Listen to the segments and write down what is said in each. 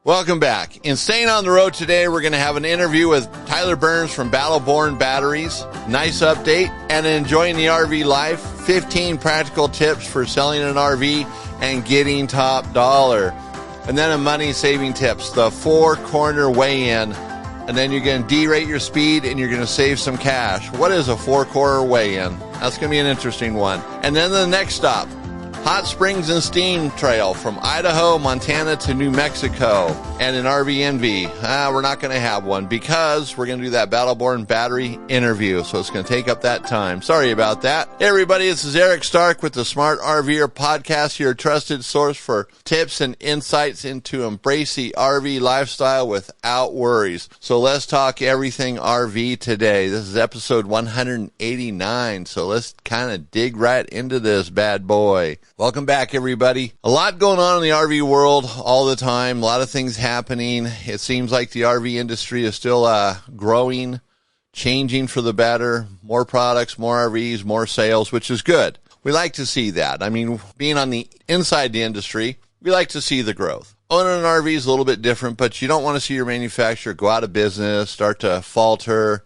Welcome back. In Staying on the Road today, we're going to have an interview with Tyler Burns from Battleborn Batteries. Nice update. And Enjoying the RV Life, 15 practical tips for selling an RV and getting top dollar. And then a money-saving tips, the four-corner weigh-in. And then you're going to derate your speed and you're going to save some cash. What is a four-corner weigh-in? That's going to be an interesting one. And then the next stop, Hot Springs and Steam Trail from Idaho, Montana to New Mexico, and an RV Envy. We're not going to have one because we're going to do that Battleborn battery interview, so it's going to take up that time. Sorry about that. Hey everybody, this is Eric Stark with the Smart RVer Podcast, your trusted source for tips and insights into embrace the RV lifestyle without worries. So let's talk everything RV today. This is episode 189, so let's kind of dig right into this bad boy. Welcome back, everybody. A lot going on in the RV world all the time. A lot of things happening. It seems like the RV industry is still growing, changing for the better. More products, more RVs, more sales, which is good. We like to see that. I mean, being on the inside the industry, we like to see the growth. Owning an RV is a little bit different, but you don't want to see your manufacturer go out of business, start to falter.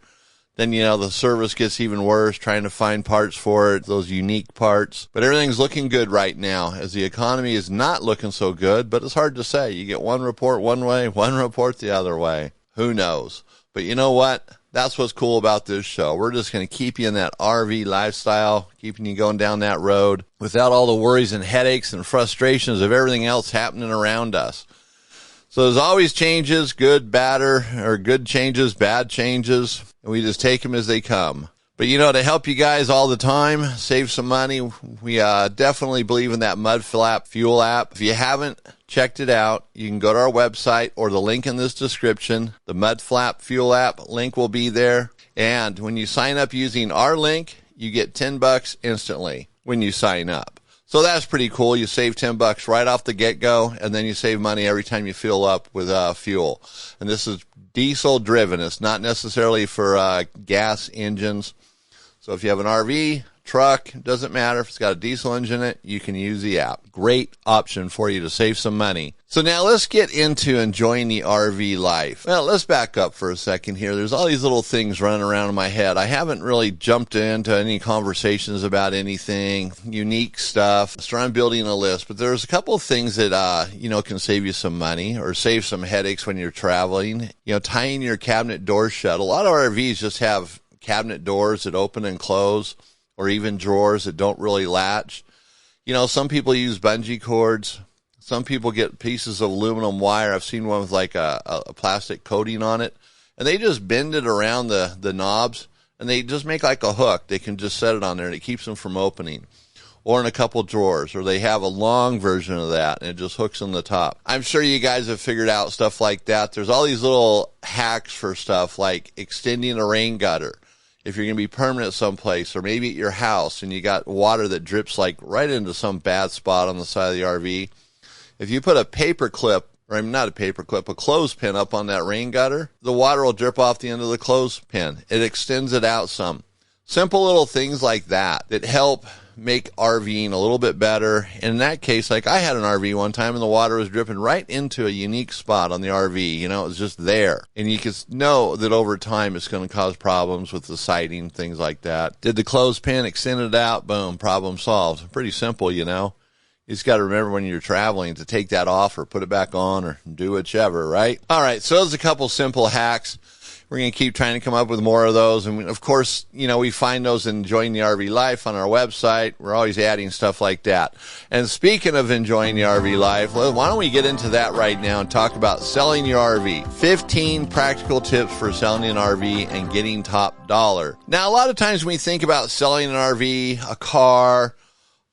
Then, the service gets even worse, trying to find parts for it, those unique parts. But everything's looking good right now, as the economy is not looking so good, but it's hard to say. You get one report one way, one report the other way. Who knows? But you know what? That's what's cool about this show. We're just going to keep you in that RV lifestyle, keeping you going down that road without all the worries and headaches and frustrations of everything else happening around us. So there's always changes, good, bad, or good changes, bad changes, and we just take them as they come. But to help you guys all the time, save some money, we definitely believe in that Mud Flap Fuel app. If you haven't checked it out, you can go to our website or the link in this description. The Mud Flap Fuel app link will be there. And when you sign up using our link, you get $10 instantly when you sign up. So that's pretty cool. You save $10 right off the get-go, and then you save money every time you fill up with fuel. And this is diesel-driven. It's not necessarily for gas engines. So if you have an RV, truck, doesn't matter. If it's got a diesel engine in it, you can use the app. Great option for you to save some money. So now let's get into enjoying the RV life. Well, let's back up for a second here. There's all these little things running around in my head. I haven't really jumped into any conversations about anything, unique stuff. So I'm building a list, but there's a couple of things that, can save you some money or save some headaches when you're traveling. Tying your cabinet doors shut. A lot of RVs just have cabinet doors that open and close, or even drawers that don't really latch. Some people use bungee cords. Some people get pieces of aluminum wire. I've seen one with like a plastic coating on it, and they just bend it around the knobs, and they just make like a hook. They can just set it on there, and it keeps them from opening. Or in a couple drawers, or they have a long version of that, and it just hooks on the top. I'm sure you guys have figured out stuff like that. There's all these little hacks for stuff like extending a rain gutter. If you're going to be permanent someplace, or maybe at your house, and you got water that drips like right into some bad spot on the side of the RV, if you put a paper clip, or not a paper clip, a clothespin up on that rain gutter, the water will drip off the end of the clothespin. It extends it out some. Simple little things like that help make RVing a little bit better. And in that case, like I had an RV one time and the water was dripping right into a unique spot on the RV. It was just there. And you can know that over time it's going to cause problems with the siding, things like that. Did the clothespin, extend it out, boom, problem solved. Pretty simple, You just got to remember when you're traveling to take that off or put it back on or do whichever, right? All right, so those are a couple simple hacks. We're going to keep trying to come up with more of those. And of course, we find those in Enjoying the RV Life on our website. We're always adding stuff like that. And speaking of enjoying the RV life, why don't we get into that right now and talk about selling your RV. 15 practical tips for selling an RV and getting top dollar. Now, a lot of times when we think about selling an RV, a car,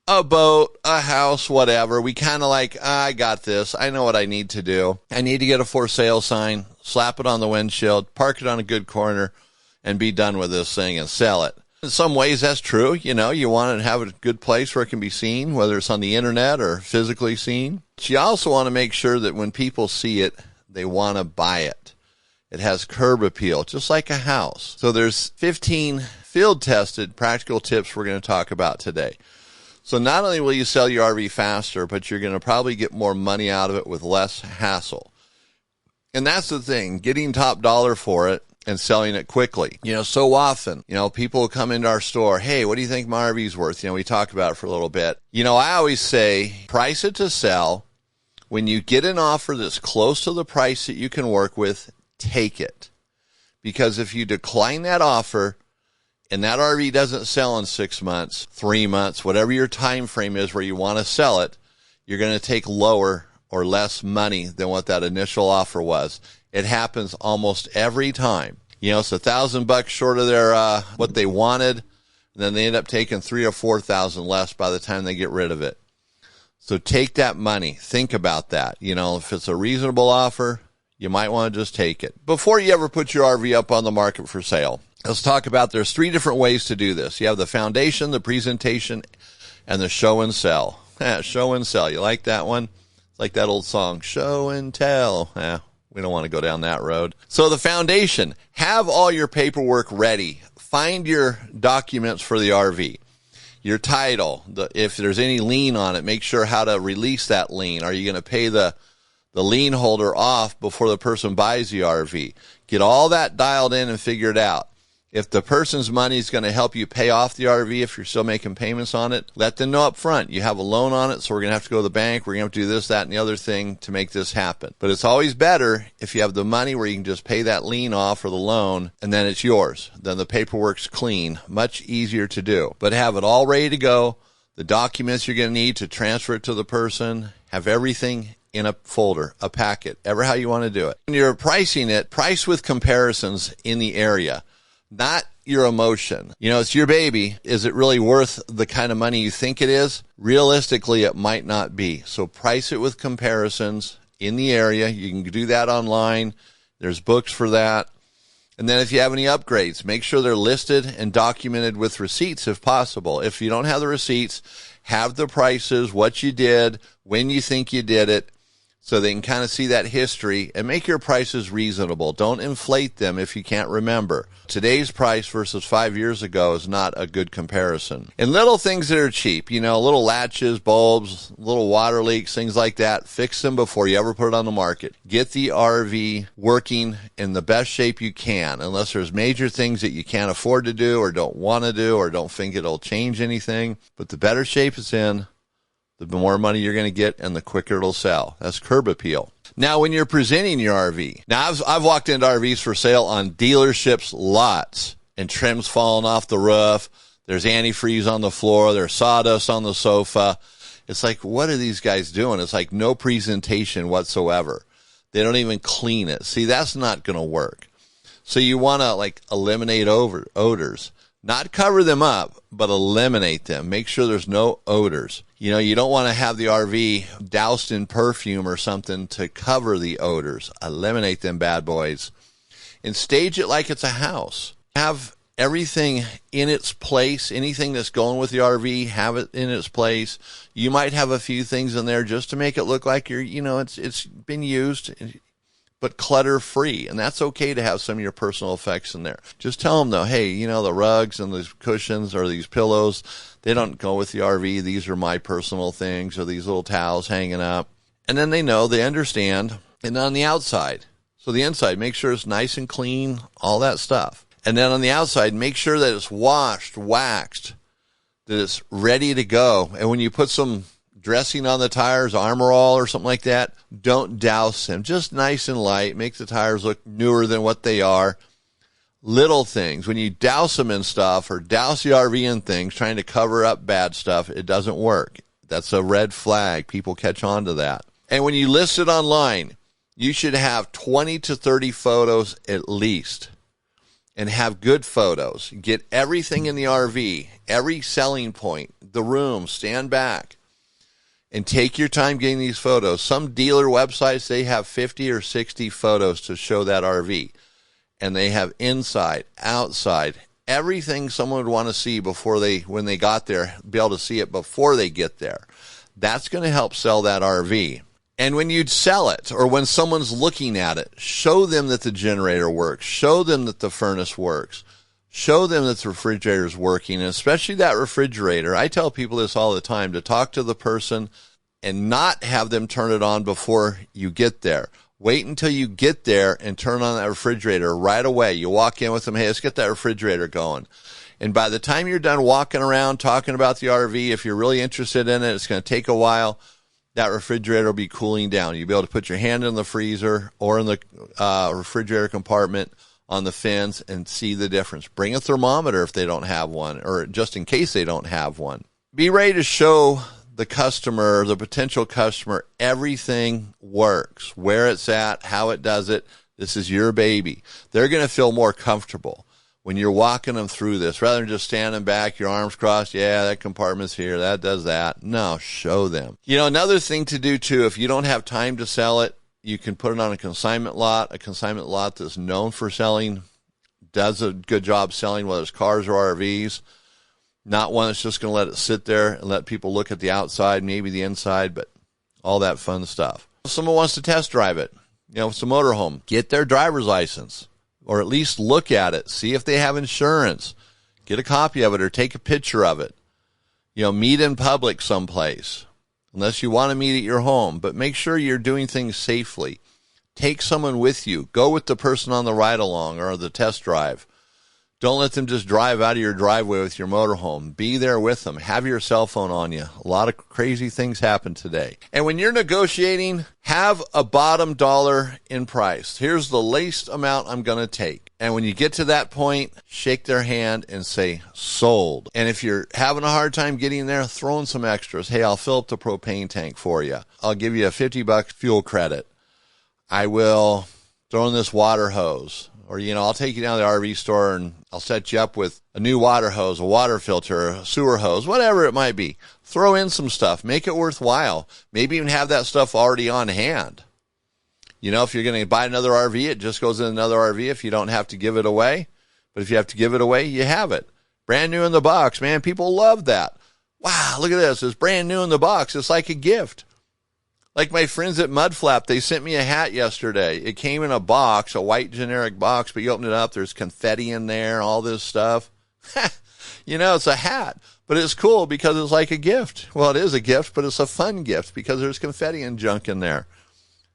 a boat, a house, whatever, we kind of like, I got this. I know what I need to do. I need to get a for sale sign, slap it on the windshield, park it on a good corner, and be done with this thing and sell it. In some ways, that's true. You want to have a good place where it can be seen, whether it's on the internet or physically seen. But you also want to make sure that when people see it, they want to buy it. It has curb appeal, just like a house. So there's 15 field-tested practical tips we're going to talk about today. So not only will you sell your RV faster, but you're going to probably get more money out of it with less hassle. And that's the thing, getting top dollar for it and selling it quickly. So often, people come into our store, hey, what do you think my RV's worth? We talk about it for a little bit. I always say, price it to sell. When you get an offer that's close to the price that you can work with, take it. Because if you decline that offer and that RV doesn't sell in 6 months, 3 months, whatever your time frame is where you want to sell it, you're going to take lower or less money than what that initial offer was. It happens almost every time. It's $1,000 short of their what they wanted, and then they end up taking $3,000 or $4,000 less by the time they get rid of it. So take that money. Think about that. If it's a reasonable offer, you might want to just take it. Before you ever put your RV up on the market for sale, let's talk about there's 3 different ways to do this. You have the foundation, the presentation, and the show and sell. Show and sell. You like that one? It's like that old song, show and tell. We don't want to go down that road. So the foundation, have all your paperwork ready. Find your documents for the RV. Your title, if there's any lien on it, make sure how to release that lien. Are you going to pay the lien holder off before the person buys the RV? Get all that dialed in and figured out. If the person's money is going to help you pay off the RV, if you're still making payments on it, let them know up front. You have a loan on it, so we're going to have to go to the bank. We're going to have to do this, that, and the other thing to make this happen. But it's always better if you have the money where you can just pay that lien off or the loan, and then it's yours. Then the paperwork's clean. Much easier to do. But have it all ready to go. The documents you're going to need to transfer it to the person. Have everything in a folder, a packet, ever how you want to do it. When you're pricing it, price with comparisons in the area. Not your emotion. It's your baby. Is it really worth the kind of money you think it is? Realistically, it might not be. So price it with comparisons in the area. You can do that online. There's books for that. And then if you have any upgrades, make sure they're listed and documented with receipts if possible. If you don't have the receipts, have the prices, what you did, when you think you did it, so they can kind of see that history and make your prices reasonable. Don't inflate them if you can't remember. Today's price versus 5 years ago is not a good comparison. And little things that are cheap, little latches, bulbs, little water leaks, things like that, fix them before you ever put it on the market. Get the RV working in the best shape you can, unless there's major things that you can't afford to do or don't want to do or don't think it'll change anything. But the better shape it's in, the more money you're going to get and the quicker it'll sell. That's curb appeal. Now, when you're presenting your RV, now I've walked into RVs for sale on dealerships' lots and trim's falling off the roof. There's antifreeze on the floor. There's sawdust on the sofa. It's like, what are these guys doing? It's like no presentation whatsoever. They don't even clean it. See, that's not going to work. So you want to eliminate odors. Not cover them up, but eliminate them. Make sure there's no odors. You don't want to have the RV doused in perfume or something to cover the odors. Eliminate them bad boys. And stage it like it's a house. Have everything in its place. Anything that's going with the RV, have it in its place. You might have a few things in there just to make it look like it's been used, but clutter-free. And that's okay to have some of your personal effects in there. Just tell them, though, hey, the rugs and the cushions or these pillows, they don't go with the RV. These are my personal things, or these little towels hanging up. And then they know, they understand. And on the outside, so the inside, make sure it's nice and clean, all that stuff. And then on the outside, make sure that it's washed, waxed, that it's ready to go. And when you put some dressing on the tires, Armor All or something like that, don't douse them. Just nice and light. Make the tires look newer than what they are. Little things. When you douse them in stuff or douse the RV in things, trying to cover up bad stuff, it doesn't work. That's a red flag. People catch on to that. And when you list it online, you should have 20 to 30 photos at least. And have good photos. Get everything in the RV, every selling point, the room, stand back. And take your time getting these photos. Some dealer websites, they have 50 or 60 photos to show that RV. And they have inside, outside, everything someone would want to see when they got there, be able to see it before they get there. That's going to help sell that RV. And when you sell it, or when someone's looking at it, show them that the generator works. Show them that the furnace works. Show them that the refrigerator is working, and especially that refrigerator. I tell people this all the time, to talk to the person and not have them turn it on before you get there. Wait until you get there and turn on that refrigerator right away. You walk in with them, hey, let's get that refrigerator going. And by the time you're done walking around talking about the RV, if you're really interested in it, it's going to take a while. That refrigerator will be cooling down. You'll be able to put your hand in the freezer or in the refrigerator compartment on the fins and see the difference. Bring a thermometer if they don't have one, or just in case they don't have one. Be ready to show the customer, the potential customer, everything works, where it's at, how it does it. This is your baby. They're going to feel more comfortable when you're walking them through this, rather than just standing back, your arms crossed. Yeah, that compartment's here. That does that. No, show them. You know, another thing to do too, if you don't have time to sell it, you can put it on a consignment lot that's known for selling, does a good job selling, whether it's cars or RVs. Not one that's just going to let it sit there and let people look at the outside, maybe the inside, but all that fun stuff. If someone wants to test drive it, you know, it's a motorhome, get their driver's license, or at least look at it, see if they have insurance, get a copy of it or take a picture of it. You know, meet in public someplace, unless you want to meet at your home, but make sure you're doing things safely. Take someone with you. Go with the person on the ride along or the test drive. Don't let them just drive out of your driveway with your motorhome. Be there with them. Have your cell phone on you. A lot of crazy things happen today. And when you're negotiating, have a bottom dollar in price. Here's the least amount I'm going to take. And when you get to that point, shake their hand and say, sold. And if you're having a hard time getting there, throw in some extras. Hey, I'll fill up the propane tank for you. I'll give you a $50 fuel credit. I will throw in this water hose. Or, you know, I'll take you down to the RV store and I'll set you up with a new water hose, a water filter, a sewer hose, whatever it might be. Throw in some stuff. Make it worthwhile. Maybe even have that stuff already on hand. You know, if you're going to buy another RV, it just goes in another RV if you don't have to give it away. But if you have to give it away, you have it. Brand new in the box, man. People love that. Wow, look at this. It's brand new in the box. It's like a gift. Like my friends at Mudflap, they sent me a hat yesterday. It came in a box, a white generic box, but you open it up, there's confetti in there, all this stuff. You know, it's a hat, but it's cool because it's like a gift. Well, it is a gift, but it's a fun gift because there's confetti and junk in there.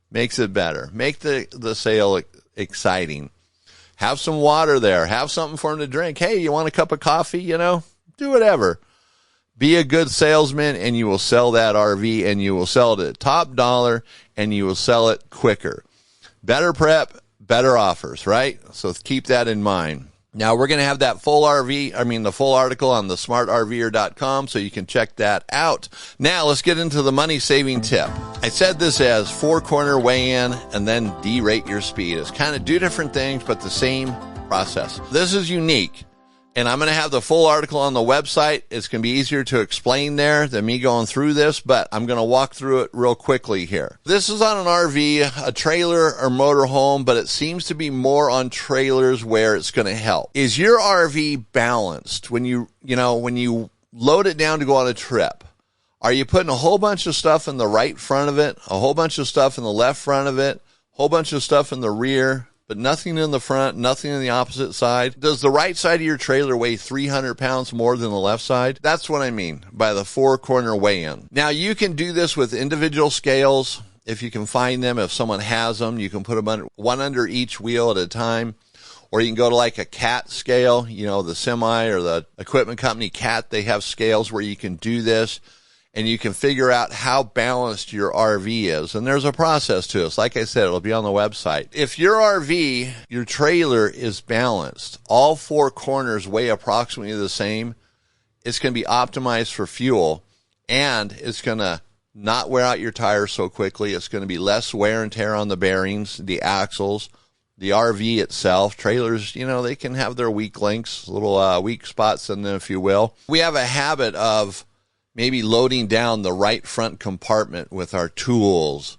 Makes it better. Make the sale exciting. Have some water there. Have something for them to drink. Hey, you want a cup of coffee? You know, do whatever. Be a good salesman and you will sell that RV and you will sell it at top dollar and you will sell it quicker. Better prep, better offers, right? So keep that in mind. Now we're going to have that the full article on the smartrver.com so you can check that out. Now let's get into the money saving tip. I said this as 4-corner weigh-in and then derate your speed. It's kind of 2 different things, but the same process. This is unique. And I'm going to have the full article on the website. It's going to be easier to explain there than me going through this, but I'm going to walk through it real quickly here. This is on an RV, a trailer or motorhome, but it seems to be more on trailers where it's going to help. Is your RV balanced when you load it down to go on a trip? Are you putting a whole bunch of stuff in the right front of it, a whole bunch of stuff in the left front of it, a whole bunch of stuff in the rear, but nothing in the front, nothing in the opposite side? Does the right side of your trailer weigh 300 pounds more than the left side? That's what I mean by the 4-corner weigh-in. Now, you can do this with individual scales. If you can find them, if someone has them, you can put them one under each wheel at a time. Or you can go to like a CAT scale, you know, the semi or the equipment company CAT, they have scales where you can do this. And you can figure out how balanced your RV is. And there's a process to this. Like I said, it'll be on the website. If your RV, your trailer is balanced, all 4 corners weigh approximately the same, it's going to be optimized for fuel, and it's going to not wear out your tires so quickly. It's going to be less wear and tear on the bearings, the axles, the RV itself. Trailers, you know, they can have their weak links, little weak spots in them, if you will. We have a habit of maybe loading down the right front compartment with our tools,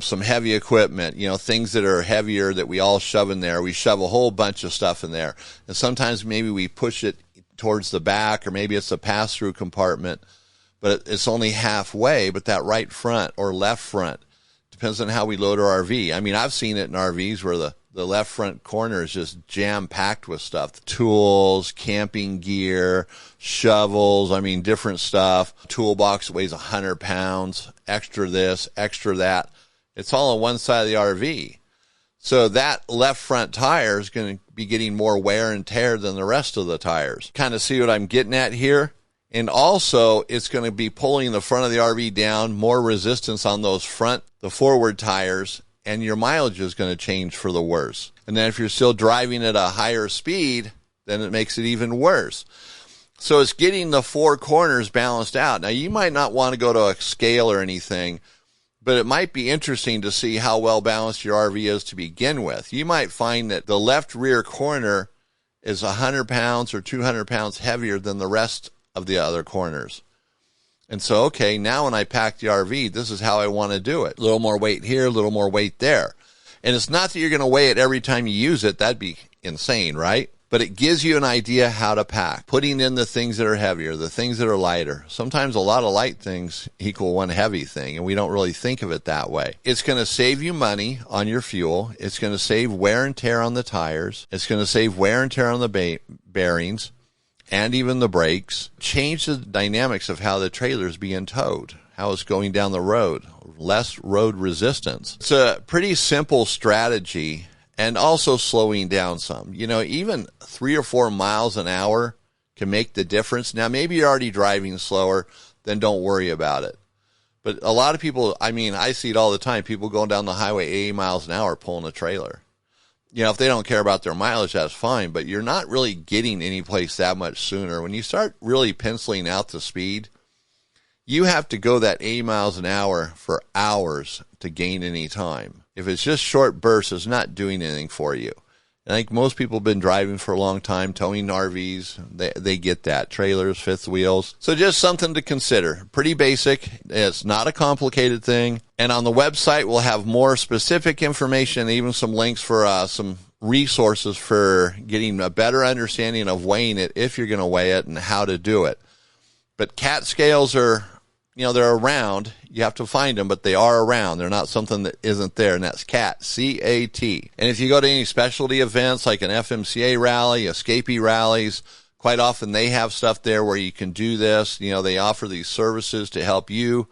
some heavy equipment, you know, things that are heavier that we all shove in there. We shove a whole bunch of stuff in there. And sometimes maybe we push it towards the back, or maybe it's a pass-through compartment, but it's only halfway. But that right front or left front depends on how we load our RV. I mean, I've seen it in RVs where the left front corner is just jam-packed with stuff. Tools, camping gear, shovels, different stuff. Toolbox weighs 100 pounds, extra this, extra that. It's all on one side of the RV. So that left front tire is going to be getting more wear and tear than the rest of the tires. Kind of see what I'm getting at here? And also, it's going to be pulling the front of the RV down, more resistance on those the forward tires, and your mileage is going to change for the worse. And then if you're still driving at a higher speed, then it makes it even worse. So it's getting the four corners balanced out. Now, you might not want to go to a scale or anything, but it might be interesting to see how well balanced your RV is to begin with. You might find that the left rear corner is 100 pounds or 200 pounds heavier than the rest of the other corners. And so, okay, now when I pack the RV, this is how I want to do it. A little more weight here, a little more weight there. And it's not that you're going to weigh it every time you use it. That'd be insane, right? But it gives you an idea how to pack, putting in the things that are heavier, the things that are lighter. Sometimes a lot of light things equal one heavy thing, and we don't really think of it that way. It's going to save you money on your fuel. It's going to save wear and tear on the tires. It's going to save wear and tear on the bearings and even the brakes. Change the dynamics of how the trailer is being towed, how it's going down the road, less road resistance. It's a pretty simple strategy. And also slowing down some. You know, even 3 or 4 miles an hour can make the difference. Now, maybe you're already driving slower, then don't worry about it. But a lot of people, I mean, I see it all the time. People going down the highway 80 miles an hour pulling a trailer. You know, if they don't care about their mileage, that's fine. But you're not really getting any place that much sooner. When you start really penciling out the speed, you have to go that 80 miles an hour for hours to gain any time. If it's just short bursts, it's not doing anything for you. I think most people have been driving for a long time, towing RVs. They get that. Trailers, fifth wheels. So just something to consider. Pretty basic. It's not a complicated thing. And on the website, we'll have more specific information, even some links for some resources for getting a better understanding of weighing it if you're going to weigh it and how to do it. But CAT scales are, you know, they're around. You have to find them, but they are around. They're not something that isn't there, and that's CAT, C-A-T. And if you go to any specialty events like an FMCA rally, escapee rallies, quite often they have stuff there where you can do this. You know, they offer these services to help you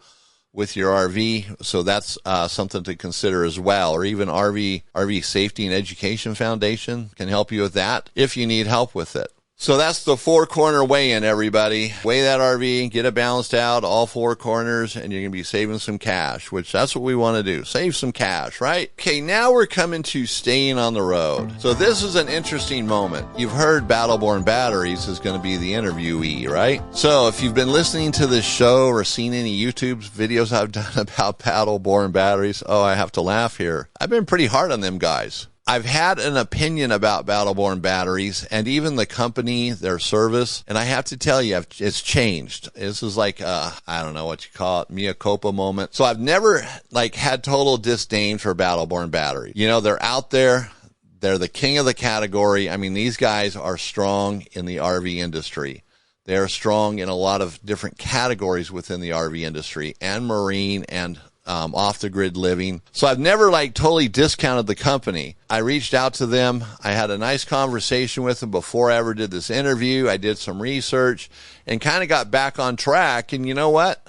with your RV, so that's something to consider as well. Or even RV Safety and Education Foundation can help you with that if you need help with it. So that's the four-corner weigh-in, everybody. Weigh that RV, get it balanced out, all four corners, and you're going to be saving some cash, which that's what we want to do. Save some cash, right? Okay, now we're coming to staying on the road. So this is an interesting moment. You've heard Battleborn Batteries is going to be the interviewee, right? So if you've been listening to this show or seen any YouTube videos I've done about Battleborn Batteries, oh, I have to laugh here. I've been pretty hard on them guys. I've had an opinion about Battleborn Batteries and even the company, their service, and I have to tell you, it's changed. This is like, I don't know what you call it, mea culpa moment. So I've never had total disdain for Battleborn Battery. You know, they're out there. They're the king of the category. I mean, these guys are strong in the RV industry. They are strong in a lot of different categories within the RV industry and marine and off-the-grid living. So I've never totally discounted the company. I reached out to them. I had a nice conversation with them before I ever did this interview. I did some research and kind of got back on track. And you know what?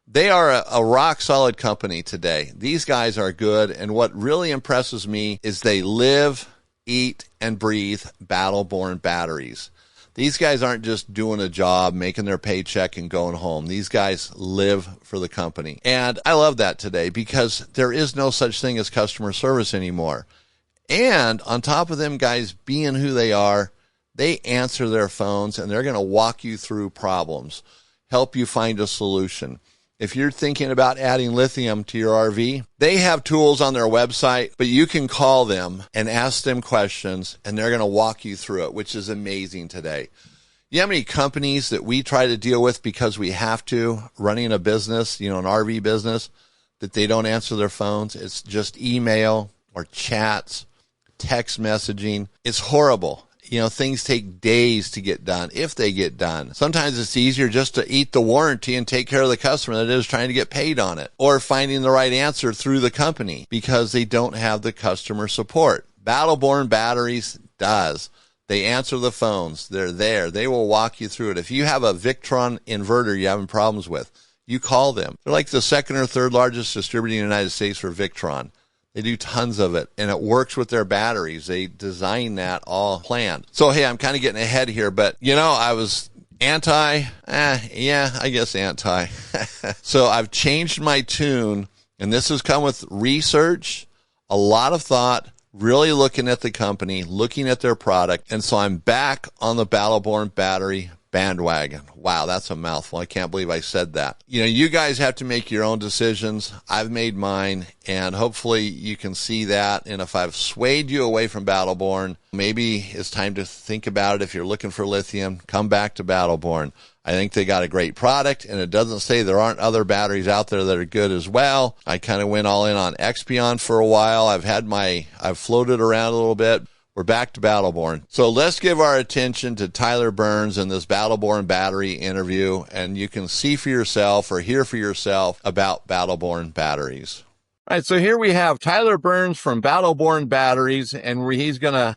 They are a rock-solid company today. These guys are good. And what really impresses me is they live, eat, and breathe Battleborn batteries. These guys aren't just doing a job, making their paycheck and going home. These guys live for the company. And I love that today because there is no such thing as customer service anymore. And on top of them guys being who they are, they answer their phones and they're going to walk you through problems, help you find a solution. If you're thinking about adding lithium to your RV, they have tools on their website, but you can call them and ask them questions, and they're going to walk you through it, which is amazing today. You know how many companies that we try to deal with because we have to, running a business, an RV business, that they don't answer their phones? It's just email or chats, text messaging. It's horrible. Things take days to get done, if they get done. Sometimes it's easier just to eat the warranty and take care of the customer than it is trying to get paid on it, or finding the right answer through the company because they don't have the customer support. Battleborn Batteries does. They answer the phones. They're there. They will walk you through it. If you have a Victron inverter you're having problems with, you call them. They're like the second or third largest distributor in the United States for Victron. They do tons of it, and it works with their batteries. They design that all planned. So, hey, I'm kind of getting ahead here, but, I was anti. So I've changed my tune, and this has come with research, a lot of thought, really looking at the company, looking at their product, and so I'm back on the Battleborn battery bandwagon. Wow, that's a mouthful. I can't believe I said that. You guys have to make your own decisions. I've made mine, and hopefully you can see that. And if I've swayed you away from Battleborn, maybe it's time to think about it. If you're looking for lithium, come back to Battleborn. I think they got a great product, and it doesn't say there aren't other batteries out there that are good as well. I kind of went all in on Expion for a while. I've floated around a little bit. We're back to Battleborn. So let's give our attention to Tyler Burns in this Battleborn battery interview, and you can see for yourself or hear for yourself about Battleborn batteries. All right, so here we have Tyler Burns from Battleborn Batteries, and he's going to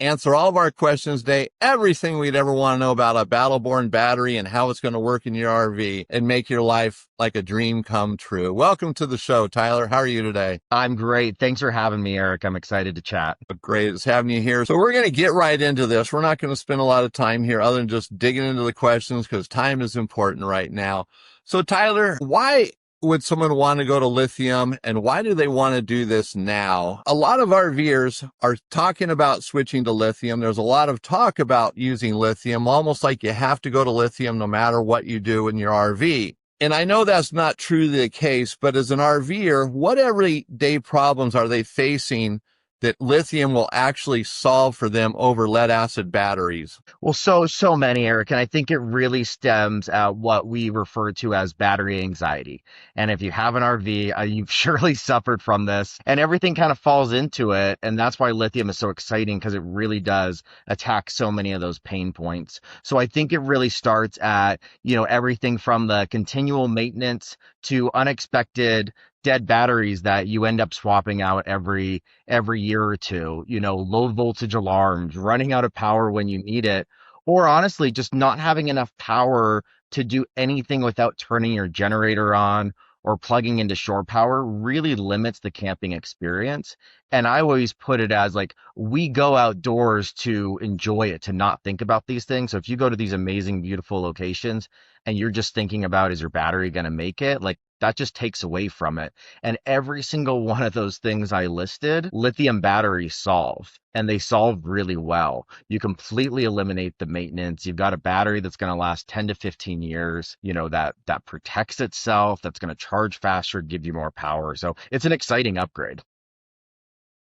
answer all of our questions today, everything we'd ever want to know about a Battleborn battery and how it's going to work in your RV and make your life like a dream come true. Welcome to the show, Tyler. How are you today? I'm great. Thanks for having me, Eric. I'm excited to chat. Great. It's having you here. So we're going to get right into this. We're not going to spend a lot of time here other than just digging into the questions because time is important right now. So Tyler, why would someone want to go to lithium, and why do they want to do this now? A lot of RVers are talking about switching to lithium. There's a lot of talk about using lithium, almost like you have to go to lithium no matter what you do in your RV. And I know that's not truly the case, but as an RVer, what everyday problems are they facing that lithium will actually solve for them over lead acid batteries? Well, so many, Eric, and I think it really stems at what we refer to as battery anxiety. And if you have an RV, you've surely suffered from this, and everything kind of falls into it. And that's why lithium is so exciting, because it really does attack so many of those pain points. So I think it really starts at, everything from the continual maintenance to unexpected dead batteries that you end up swapping out every year or two, low voltage alarms, running out of power when you need it, or honestly, just not having enough power to do anything without turning your generator on or plugging into shore power really limits the camping experience. And I always put it as like, we go outdoors to enjoy it, to not think about these things. So if you go to these amazing, beautiful locations and you're just thinking about, is your battery going to make it? Like, that just takes away from it. And every single one of those things I listed, lithium batteries solve, and they solve really well. You completely eliminate the maintenance. You've got a battery that's going to last 10 to 15 years, that protects itself, that's going to charge faster, give you more power. So it's an exciting upgrade.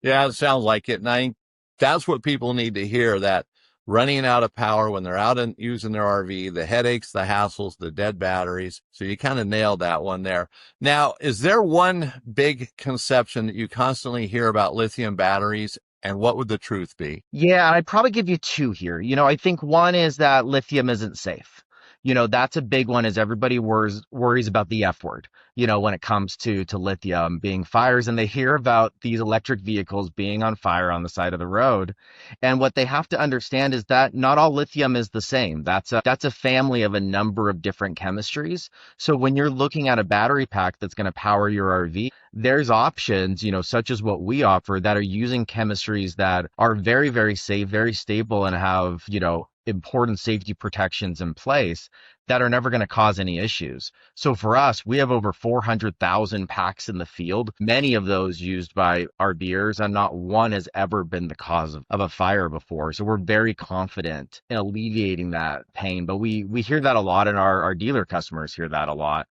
Yeah, it sounds like it. And that's what people need to hear, that running out of power when they're out and using their RV, the headaches, the hassles, the dead batteries. So you kind of nailed that one there. Now, is there one big conception that you constantly hear about lithium batteries, and what would the truth be? Yeah, I'd probably give you two here. I think one is that lithium isn't safe. That's a big one, is everybody worries about the F word, when it comes to lithium being fires, and they hear about these electric vehicles being on fire on the side of the road. And what they have to understand is that not all lithium is the same. That's a family of a number of different chemistries. So when you're looking at a battery pack that's going to power your RV, there's options, such as what we offer, that are using chemistries that are very, very safe, very stable, and have, important safety protections in place that are never going to cause any issues. So for us, we have over 400,000 packs in the field, many of those used by RVers, and not one has ever been the cause of a fire before. So we're very confident in alleviating that pain. But we hear that a lot, and our dealer customers hear that a lot.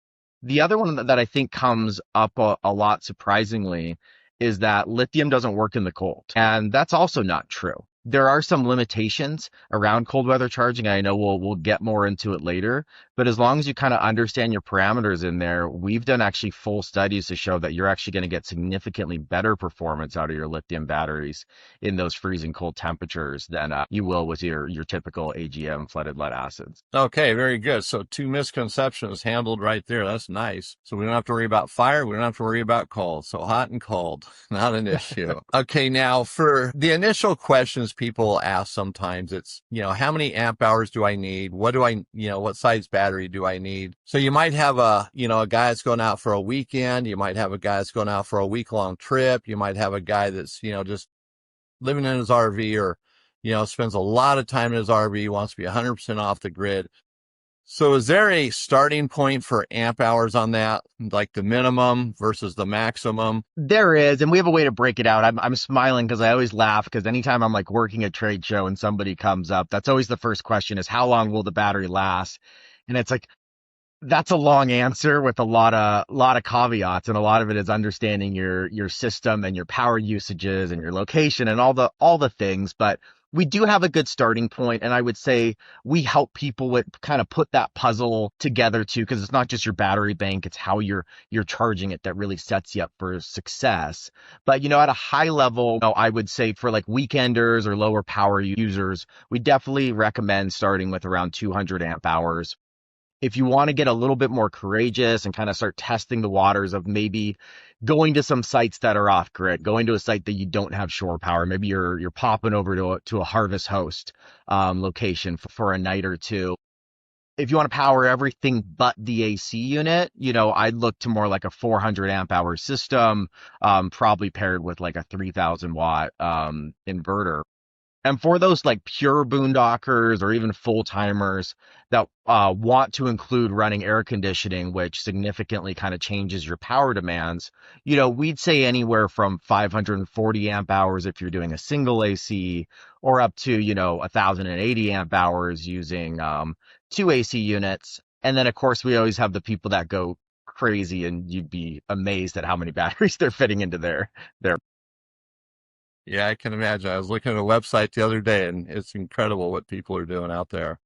The other one that I think comes up a lot, surprisingly, is that lithium doesn't work in the cold. And that's also not true. There are some limitations around cold weather charging. I know we'll get more into it later, but as long as you kind of understand your parameters in there, we've done actually full studies to show that you're actually going to get significantly better performance out of your lithium batteries in those freezing cold temperatures than you will with your typical AGM flooded lead acids. Okay, very good. So two misconceptions handled right there. That's nice. So we don't have to worry about fire. We don't have to worry about cold. So hot and cold, not an issue. Okay, now for the initial questions people ask sometimes, it's, how many amp hours do I need? What size battery battery do I need? So you might have a guy that's going out for a weekend. You might have a guy that's going out for a week-long trip. You might have a guy that's, just living in his RV or, spends a lot of time in his RV, wants to be 100% off the grid. So is there a starting point for amp hours on that, like the minimum versus the maximum? There is, and we have a way to break it out. I'm smiling because I always laugh because anytime I'm like working a trade show and somebody comes up, that's always the first question is how long will the battery last? And it's like that's a long answer with a lot of caveats, and a lot of it is understanding your system and your power usages and your location and all the things. But we do have a good starting point, and I would say we help people with kind of put that puzzle together too, because it's not just your battery bank, it's how you're charging it that really sets you up for success. But at a high level, I would say for like weekenders or lower power users, we definitely recommend starting with around 200 amp hours. If you want to get a little bit more courageous and kind of start testing the waters of maybe going to some sites that are off grid, going to a site that you don't have shore power, maybe you're popping over to a Harvest Host location for a night or two. If you want to power everything but the AC unit, I'd look to more like a 400 amp hour system, probably paired with like a 3000 watt inverter. And for those like pure boondockers or even full timers that want to include running air conditioning, which significantly kind of changes your power demands, we'd say anywhere from 540 amp hours if you're doing a single AC, or up to 1080 amp hours using two AC units. And then of course we always have the people that go crazy, and you'd be amazed at how many batteries they're fitting into their Yeah, I can imagine. I was looking at a website the other day, and it's incredible what people are doing out there.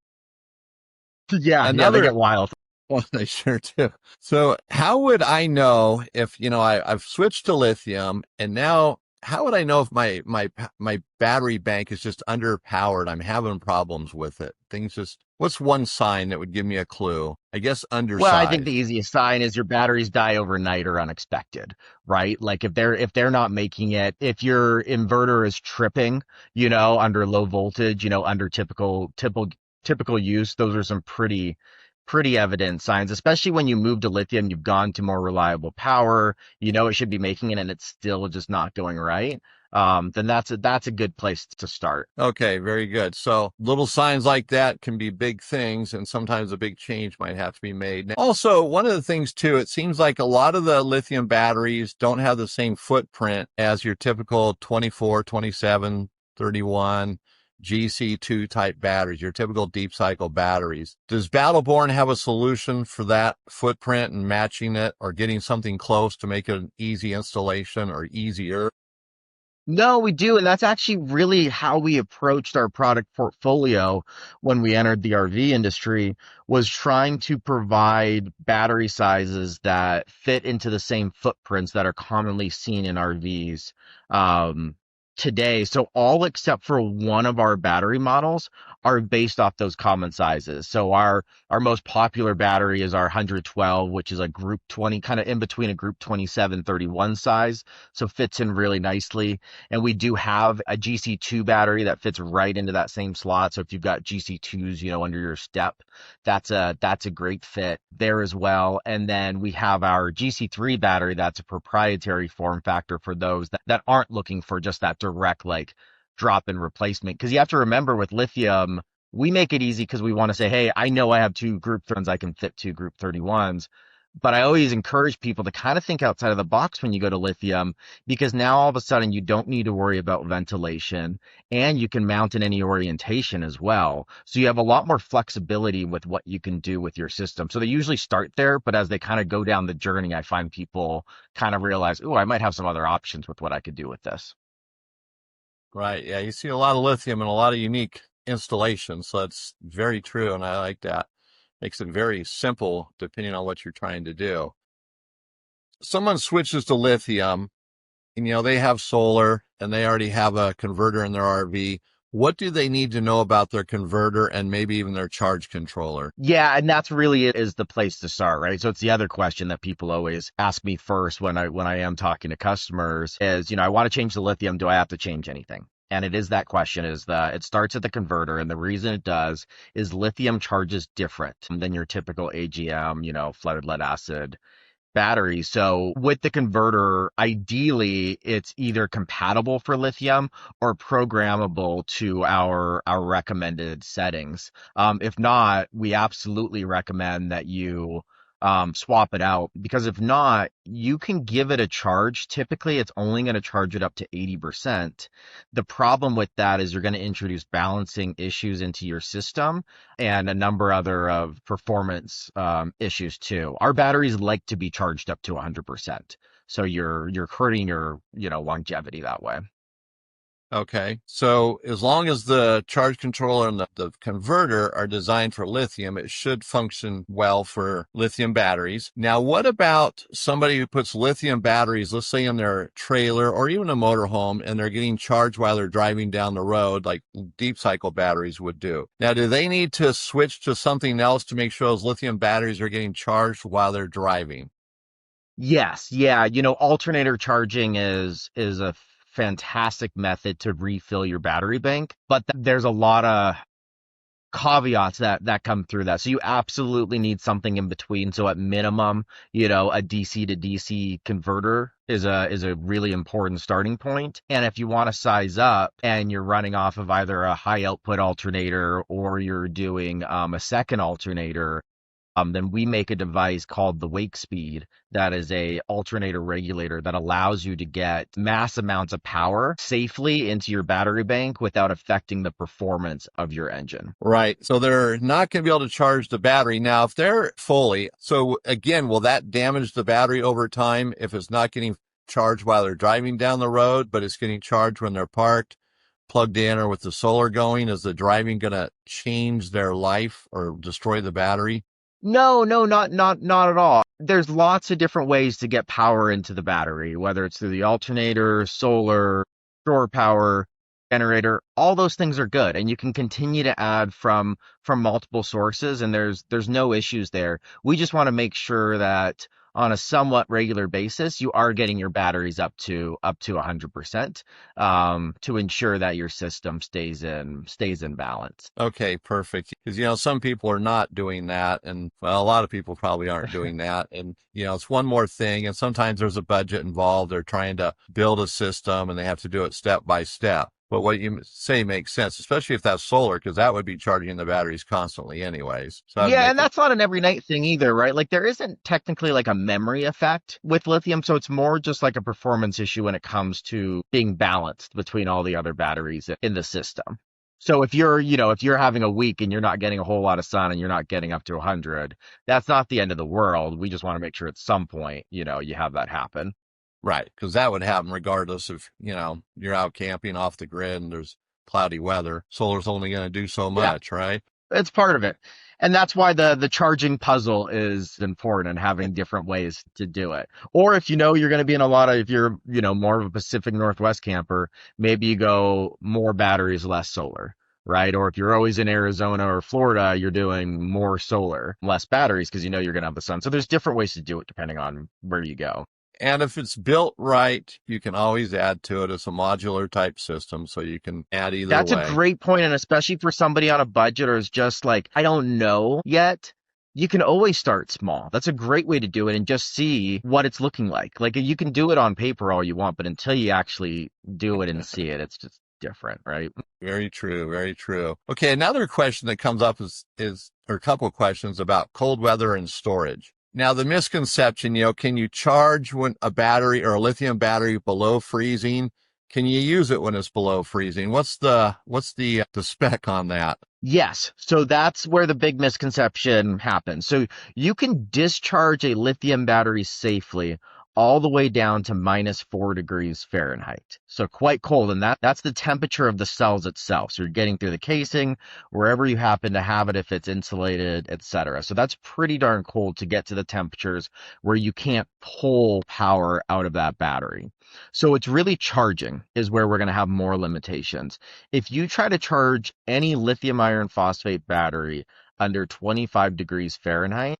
yeah, they Another get wild. Well, they sure do. So how would I know if, I've switched to lithium, and now how would I know if my battery bank is just underpowered? I'm having problems with it. What's one sign that would give me a clue? I guess Well, I think the undersized. easiest sign is your batteries die overnight or unexpected, right? Like if they're not making it, if your inverter is tripping, under low voltage, under typical use, those are some pretty evident signs, especially when you move to lithium, you've gone to more reliable power, it should be making it and it's still just not going right. Then that's a good place to start. Okay, very good. So little signs like that can be big things, and sometimes a big change might have to be made. Now, also, one of the things too, it seems like a lot of the lithium batteries don't have the same footprint as your typical 24, 27, 31 GC2 type batteries, your typical deep cycle batteries. Does Battleborn have a solution for that footprint and matching it, or getting something close to make it an easy installation or easier? No, we do. And that's actually really how we approached our product portfolio when we entered the RV industry, was trying to provide battery sizes that fit into the same footprints that are commonly seen in RVs today. So all except for one of our battery models are based off those common sizes. So our most popular battery is our 112, which is a group 20, kind of in between a group 27, 31 size. So fits in really nicely. And we do have a GC2 battery that fits right into that same slot. So if you've got GC2s, under your step, that's a great fit there as well. And then we have our GC3 battery that's a proprietary form factor for those that aren't looking for just that direct like drop-in replacement. Because you have to remember with lithium, we make it easy because we want to say, hey, I know I have two group 30s, I can fit two group 31s. But I always encourage people to kind of think outside of the box when you go to lithium, because now all of a sudden you don't need to worry about ventilation, and you can mount in any orientation as well. So you have a lot more flexibility with what you can do with your system. So they usually start there, but as they kind of go down the journey, I find people kind of realize, oh, I might have some other options with what I could do with this. Right. Yeah. You see a lot of lithium and a lot of unique installations. So that's very true. And I like that. Makes it very simple depending on what you're trying to do. Someone switches to lithium and, they have solar and they already have a converter in their RV. What do they need to know about their converter and maybe even their charge controller? Yeah, and that's really is the place to start, right? So it's the other question that people always ask me first when I am talking to customers is, I want to change the lithium. Do I have to change anything? And it is that question is that it starts at the converter. And the reason it does is lithium charges different than your typical AGM, flooded lead acid battery. So with the converter, ideally it's either compatible for lithium or programmable to our recommended settings. If not, we absolutely recommend that you swap it out because if not, you can give it a charge. Typically, it's only going to charge it up to 80%. The problem with that is you're going to introduce balancing issues into your system and a number other of performance issues too. Our batteries like to be charged up to 100%. So you're hurting your, longevity that way. Okay. So as long as the charge controller and the converter are designed for lithium, it should function well for lithium batteries. Now, what about somebody who puts lithium batteries, let's say in their trailer or even a motorhome, and they're getting charged while they're driving down the road, like deep cycle batteries would do? Now, do they need to switch to something else to make sure those lithium batteries are getting charged while they're driving? Yes, yeah, alternator charging is a fantastic method to refill your battery bank, but there's a lot of caveats that come through that. So you absolutely need something in between. So at minimum, a DC to DC converter is a really important starting point. And if you want to size up and you're running off of either a high output alternator or you're doing a second alternator, then we make a device called the wake speed that is a alternator regulator that allows you to get mass amounts of power safely into your battery bank without affecting the performance of your engine. Right. So they're not going to be able to charge the battery. Now, if they're fully, so again, will that damage the battery over time if it's not getting charged while they're driving down the road, but it's getting charged when they're parked, plugged in, or with the solar going? Is the driving going to change their life or destroy the battery? No, no, not at all. There's lots of different ways to get power into the battery, whether it's through the alternator, solar, shore power, generator. All those things are good, and you can continue to add from multiple sources, and there's no issues there. We just want to make sure that on a somewhat regular basis, you are getting your batteries up to 100%, to ensure that your system stays in balance. Okay, perfect. Because, some people are not doing that. And, well, a lot of people probably aren't doing that. And, it's one more thing. And sometimes there's a budget involved. They're trying to build a system and they have to do it step by step. But what you say makes sense, especially if that's solar, because that would be charging the batteries constantly anyways. So that'd Yeah, make and it that's not an every night thing either, right? Like there isn't technically like a memory effect with lithium, so it's more just like a performance issue when it comes to being balanced between all the other batteries in the system. So if you're having a week and you're not getting a whole lot of sun and you're not getting up to 100, that's not the end of the world. We just want to make sure at some point, you have that happen. right. Because that would happen regardless if, you're out camping off the grid and there's cloudy weather. Solar's only going to do so Yeah. much, right? It's part of it. And that's why the charging puzzle is important and having different ways to do it. Or if you're going to be in if you're, more of a Pacific Northwest camper, maybe you go more batteries, less solar, right? Or if you're always in Arizona or Florida, you're doing more solar, less batteries because you're going to have the sun. So there's different ways to do it depending on where you go. And if it's built right, you can always add to it as a modular type system. So you can add either That's a way. great point, and especially for somebody on a budget or is just like, I don't know yet, you can always start small. That's a great way to do it and just see what it's looking like. Like you can do it on paper all you want, but until you actually do it and see it, it's just different, right? Very true. Very true. Okay. Another question that comes up or a couple of questions about cold weather and storage. Now, the misconception, can you charge when a battery or a lithium battery below freezing? Can you use it when it's below freezing? What's the spec on that? Yes. So that's where the big misconception happens. So you can discharge a lithium battery safely all the way down to -4 degrees Fahrenheit. So quite cold. And that's the temperature of the cells itself. So you're getting through the casing, wherever you happen to have it, if it's insulated, etc. So that's pretty darn cold to get to the temperatures where you can't pull power out of that battery. So it's really charging is where we're going to have more limitations. If you try to charge any lithium iron phosphate battery under 25 degrees Fahrenheit,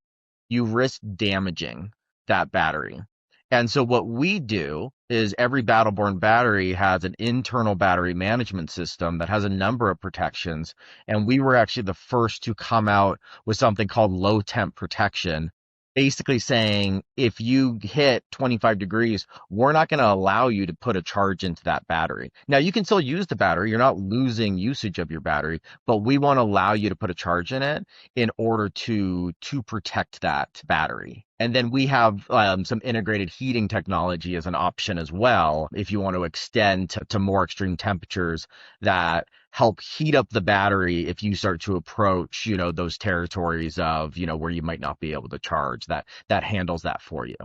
you risk damaging that battery. And so what we do is every Battleborn battery has an internal battery management system that has a number of protections. And we were actually the first to come out with something called low temp protection, basically saying if you hit 25 degrees, we're not going to allow you to put a charge into that battery. Now you can still use the battery. You're not losing usage of your battery, but we won't allow you to put a charge in it in order to protect that battery. And then we have some integrated heating technology as an option as well, if you want to extend to more extreme temperatures that help heat up the battery if you start to approach, those territories of, where you might not be able to charge. That handles that for you.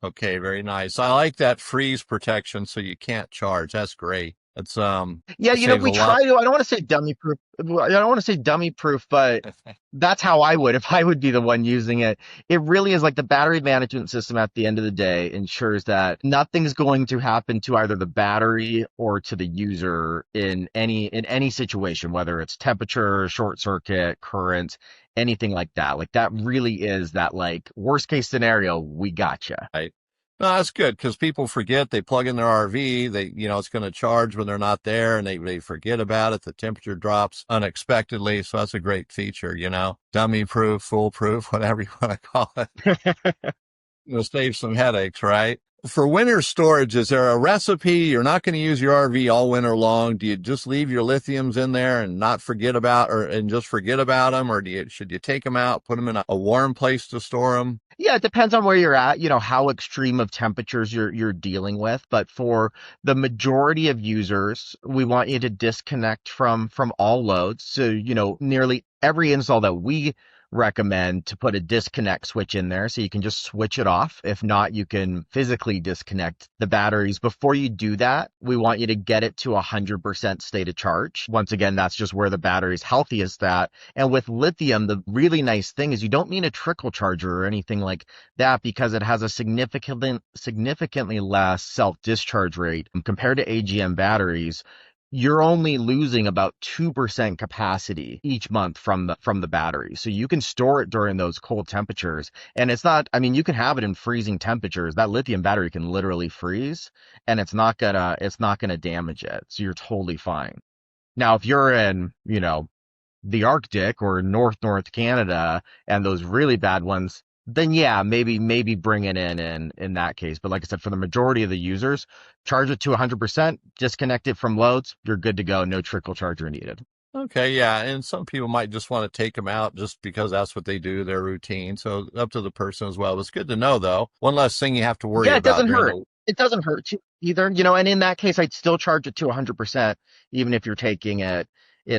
Okay, very nice. I like that freeze protection so you can't charge. That's great. It's Yeah, saves a we lot. try to. I don't want to say dummy proof. I don't want to say dummy proof, but that's how I would if I would be the one using it. It really is like the battery management system at the end of the day ensures that nothing's going to happen to either the battery or to the user in any situation, whether it's temperature, short circuit, current, anything like that. Like that really is that like worst case scenario, we gotcha. Right. No, that's good because people forget they plug in their RV, it's going to charge when they're not there and they forget about it. The temperature drops unexpectedly. So that's a great feature. Dummy proof, foolproof, whatever you want to call it. It'll save some headaches, right? For winter storage, is there a recipe? You're not going to use your RV all winter long. Do you just leave your lithiums in there and not forget about, and just forget about them? Or should you take them out, put them in a warm place to store them? Yeah, it depends on where you're at, how extreme of temperatures you're dealing with. But for the majority of users, we want you to disconnect from all loads. So, nearly every install that we recommend to put a disconnect switch in there so you can just switch it off. If not, you can physically disconnect the batteries. Before you do that, we want you to get it to 100% state of charge. Once again, that's just where the battery's healthiest at. And with lithium, the really nice thing is you don't need a trickle charger or anything like that because it has a significantly less self-discharge rate compared to AGM batteries. You're only losing about 2% capacity each month from the battery. So you can store it during those cold temperatures. And it's not, I mean, you can have it in freezing temperatures. That lithium battery can literally freeze and it's not gonna damage it. So you're totally fine. Now, if you're in, the Arctic or North Canada and those really bad ones, then yeah, maybe bring it in that case. But like I said, for the majority of the users, charge it to 100%, disconnect it from loads, you're good to go. No trickle charger needed. Okay, yeah, and some people might just want to take them out just because that's what they do, their routine. So up to the person as well. It's good to know though. One less thing you have to worry Yeah, it about doesn't during hurt. the It doesn't hurt you either, and in that case, I'd still charge it to 100%, even if you're taking it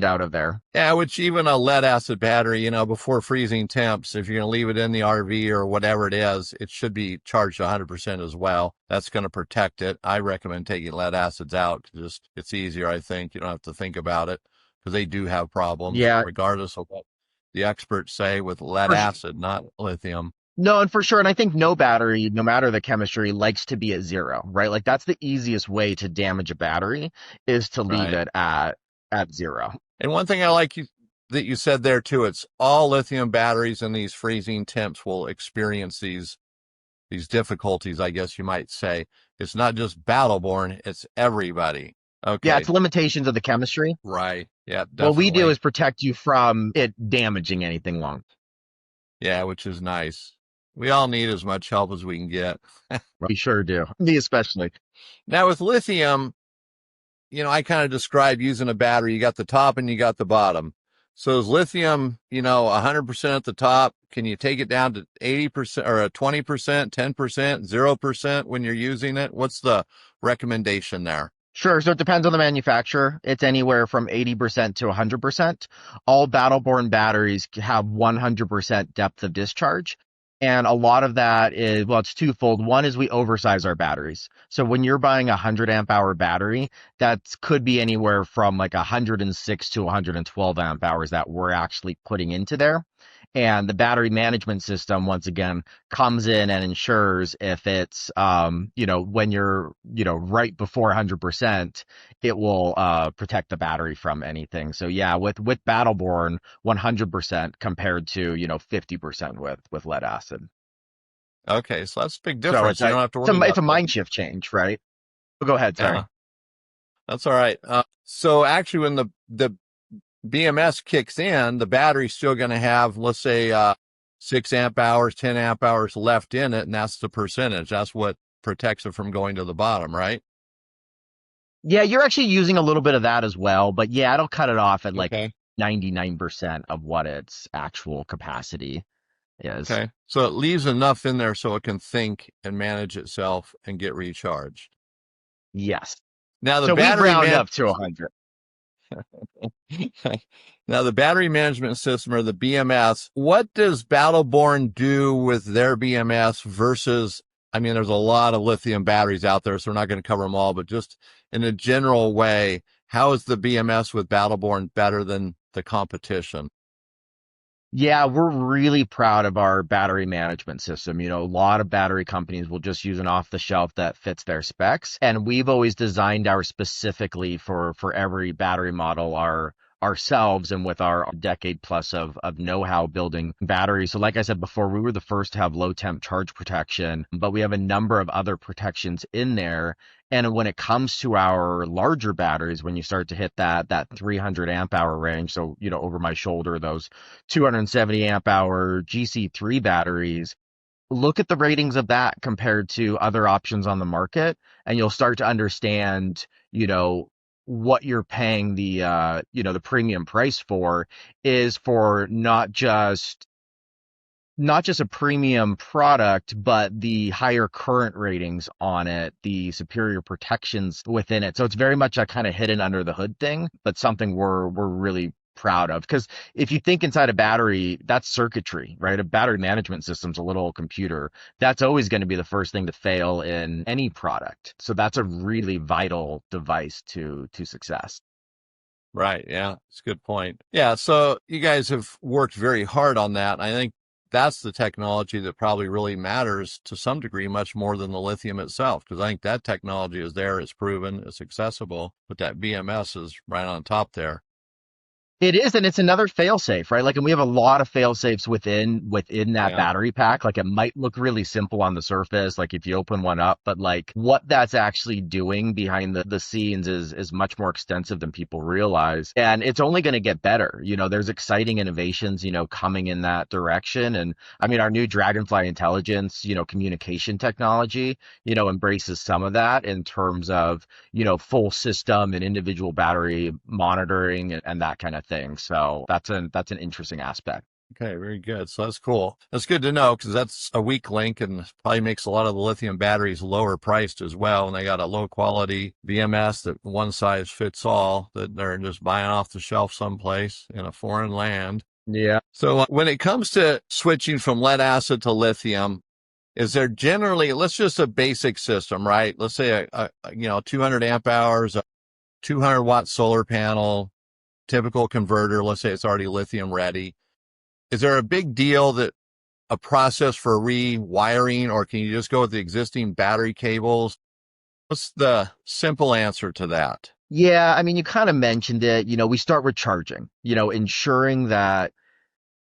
out of there. yeah, which even a lead acid battery, before freezing temps, if you're going to leave it in the RV or whatever it is, it should be charged 100% as well. That's going to protect it. I recommend taking lead acids out. Just it's easier, I think. You don't have to think about it because they do have problems, Yeah, regardless of what the experts say with lead for acid, not lithium. No, and for sure. And I think no battery, no matter the chemistry, likes to be at zero, right? Like that's the easiest way to damage a battery is to leave Right. it at zero. And one thing I like that you said there too, it's all lithium batteries in these freezing temps will experience these difficulties, I guess you might say. It's not just Battleborn, it's everybody. Yeah, Okay. it's limitations of the chemistry. Right. Yeah, What we do definitely. is protect you from it damaging anything long. Yeah, which is nice. We all need as much help as we can get. We sure do. Me especially. Now with lithium, I kind of describe using a battery. You got the top and you got the bottom. So is lithium, 100% at the top? Can you take it down to 80% or a 20%, 10%, 0% when you're using it? What's the recommendation there? Sure. So it depends on the manufacturer. It's anywhere from 80% to 100%. All Battleborn batteries have 100% depth of discharge. And a lot of that is, well, it's twofold. One is we oversize our batteries. So when you're buying a 100 amp hour battery, that could be anywhere from like 106 to 112 amp hours that we're actually putting into there. And the battery management system, once again, comes in and ensures if it's, when you're, right before 100%, it will protect the battery from anything. So yeah, with Battleborn, 100% compared to, 50% with lead acid. Okay, so that's a big So difference. You don't have to worry it's about a that. mind shift change, right? Oh, go ahead. Yeah, Sorry. that's all right. So actually, when the BMS kicks in, the battery's still going to have, let's say, 6 amp hours, 10 amp hours left in it, and that's the percentage. That's what protects it from going to the bottom, right? Yeah, you're actually using a little bit of that as well, but yeah, it'll cut it off at like Okay. 99% of what its actual capacity is. Okay. So it leaves enough in there so it can think and manage itself and get recharged. Yes. Now the So we've battery round man up to 100. Now the battery management system or the BMS, what does Battleborn do with their BMS versus, I mean, there's a lot of lithium batteries out there, so we're not going to cover them all, but just in a general way, how is the BMS with Battleborn better than the competition? Yeah, we're really proud of our battery management system. A lot of battery companies will just use an off the shelf that fits their specs. And we've always designed ours specifically for every battery model, ourselves and with our decade plus of know-how building batteries. So like I said before, we were the first to have low temp charge protection, but we have a number of other protections in there. And when it comes to our larger batteries, when you start to hit that 300 amp hour range, so over my shoulder, those 270 amp hour GC3 batteries, look at the ratings of that compared to other options on the market, and you'll start to understand, what you're paying the premium price for is for not just a premium product, but the higher current ratings on it, the superior protections within it. So it's very much a kind of hidden under the hood thing, but something we're really proud of. Because if you think inside a battery, that's circuitry, right? A battery management system's a little computer. That's always going to be the first thing to fail in any product. So that's a really vital device to success. Right. Yeah. It's a good point. Yeah. So you guys have worked very hard on that. I think that's the technology that probably really matters to some degree, much more than the lithium itself, because I think that technology is there, it's proven, it's accessible, but that BMS is right on top there. It is, and it's another fail-safe, right? Like, and we have a lot of fail-safes within that Yeah. battery pack. Like, it might look really simple on the surface, like if you open one up, but like what that's actually doing behind the scenes is much more extensive than people realize. And it's only going to get better. There's exciting innovations, coming in that direction. And I mean, our new Dragonfly Intelligence, communication technology, embraces some of that in terms of full system and individual battery monitoring and that kind of thing. So that's an interesting aspect. Okay, very good. So that's cool. That's good to know because that's a weak link and probably makes a lot of the lithium batteries lower priced as well. And they got a low quality BMS that one size fits all that they're just buying off the shelf someplace in a foreign land. Yeah. So when it comes to switching from lead acid to lithium, is there generally, let's just a basic system, right? Let's say 200 amp hours, a 200-watt solar panel, typical converter. Let's say it's already lithium ready. Is there a big deal that a process for rewiring, or can you just go with the existing battery cables? What's the simple answer to that? Yeah, I mean, you kind of mentioned it. We start with charging, ensuring that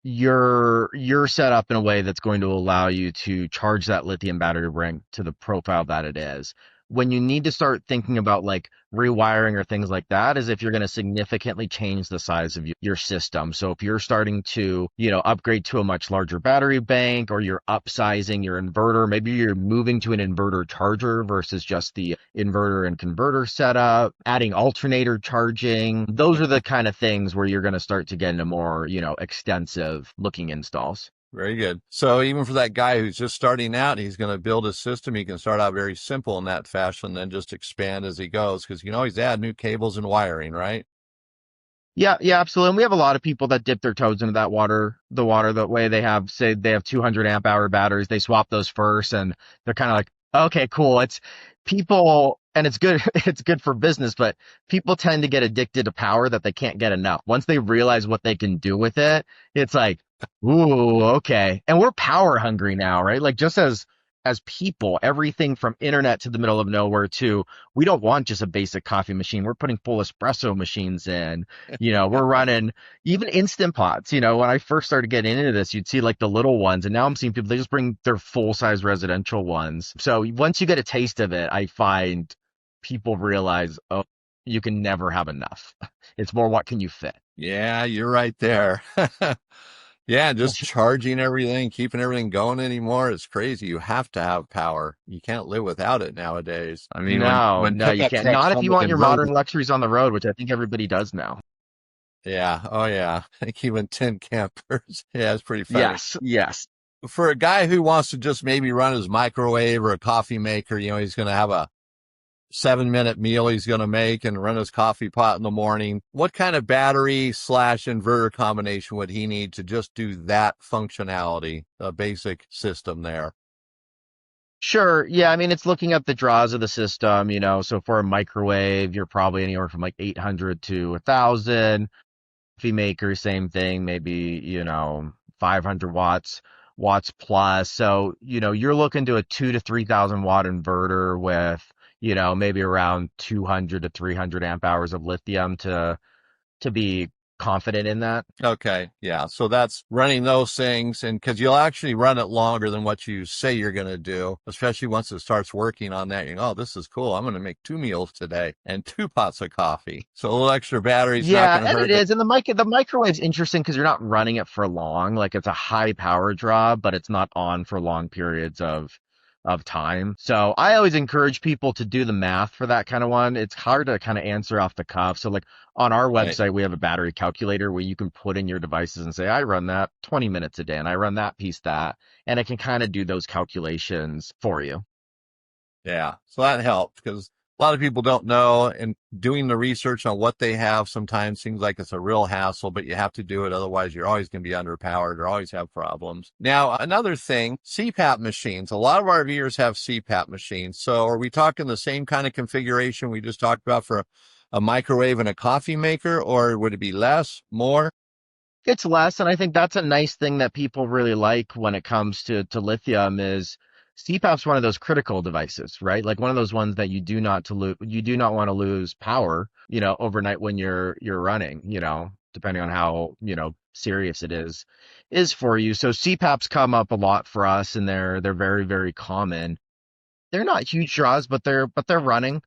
you're set up in a way that's going to allow you to charge that lithium battery ring to the profile that it is. When you need to start thinking about like rewiring or things like that is if you're going to significantly change the size of your system. So if you're starting to, upgrade to a much larger battery bank, or you're upsizing your inverter, maybe you're moving to an inverter charger versus just the inverter and converter setup, adding alternator charging. Those are the kind of things where you're going to start to get into more, extensive looking installs. Very good. So even for that guy who's just starting out, he's going to build a system. He can start out very simple in that fashion, then just expand as he goes because you can always add new cables and wiring, right? Yeah, yeah, absolutely. And we have a lot of people that dip their toes into the water that way. Say they have 200 amp hour batteries. They swap those first and they're kind of like, okay, cool. It's people, and it's good. It's good for business, but people tend to get addicted to power that they can't get enough. Once they realize what they can do with it, it's like, ooh, okay. And we're power hungry now, right? Like just as as people, everything from internet to the middle of nowhere to we don't want just a basic coffee machine. We're putting full espresso machines in. We're running even instant pots. When I first started getting into this, you'd see like the little ones, and now I'm seeing people they just bring their full size residential ones. So once you get a taste of it, I find people realize, oh, you can never have enough. It's more what can you fit. Yeah, you're right there. Yeah, just charging everything, keeping everything going anymore. It's crazy. You have to have power. You can't live without it nowadays. I mean, when No, when no, you pickup can't. trucks Not if come you with want your inverters. modern luxuries on the road, which I think everybody does now. Yeah, oh yeah, like even tin campers. Yeah, it's pretty funny. Yes, yes. For a guy who wants to just maybe run his microwave or a coffee maker, he's going to have a 7-minute meal he's going to make and run his coffee pot in the morning. What kind of battery slash inverter combination would he need to just do that functionality, the basic system there? Sure. Yeah, I mean, it's looking at the draws of the system. So for a microwave, you're probably anywhere from like 800 to 1,000. Coffee maker, same thing, maybe 500 watts plus. So, you're looking to a 2 to 3,000 watt inverter with, maybe around 200 to 300 amp hours of lithium to be confident in that. Okay, yeah. So that's running those things, and because you'll actually run it longer than what you say you're going to do, especially once it starts working on that. Oh, this is cool. I'm going to make 2 meals today and 2 pots of coffee. So a little extra battery's not Yeah, going to and it hurt it. is. And the microwave's interesting because you're not running it for long. Like it's a high power draw, but it's not on for long periods of time. So I always encourage people to do the math for that kind of one. It's hard to kind of answer off the cuff. So like on our Right. website, we have a battery calculator where you can put in your devices and say, I run that 20 minutes a day and I run that piece that, and it can kind of do those calculations for you. Yeah. So that helps because a lot of people don't know, and doing the research on what they have sometimes seems like it's a real hassle, but you have to do it. Otherwise, you're always going to be underpowered or always have problems. Now, another thing, CPAP machines. A lot of RVers have CPAP machines. So are we talking the same kind of configuration we just talked about for a microwave and a coffee maker, or would it be less, more? It's less, and I think that's a nice thing that people really like when it comes to lithium is CPAP's one of those critical devices, right? Like one of those ones that you do not want to lose power, overnight when you're running, depending on how, serious it is for you. So CPAPs come up a lot for us and they're very, very common. They're not huge draws, but they're running,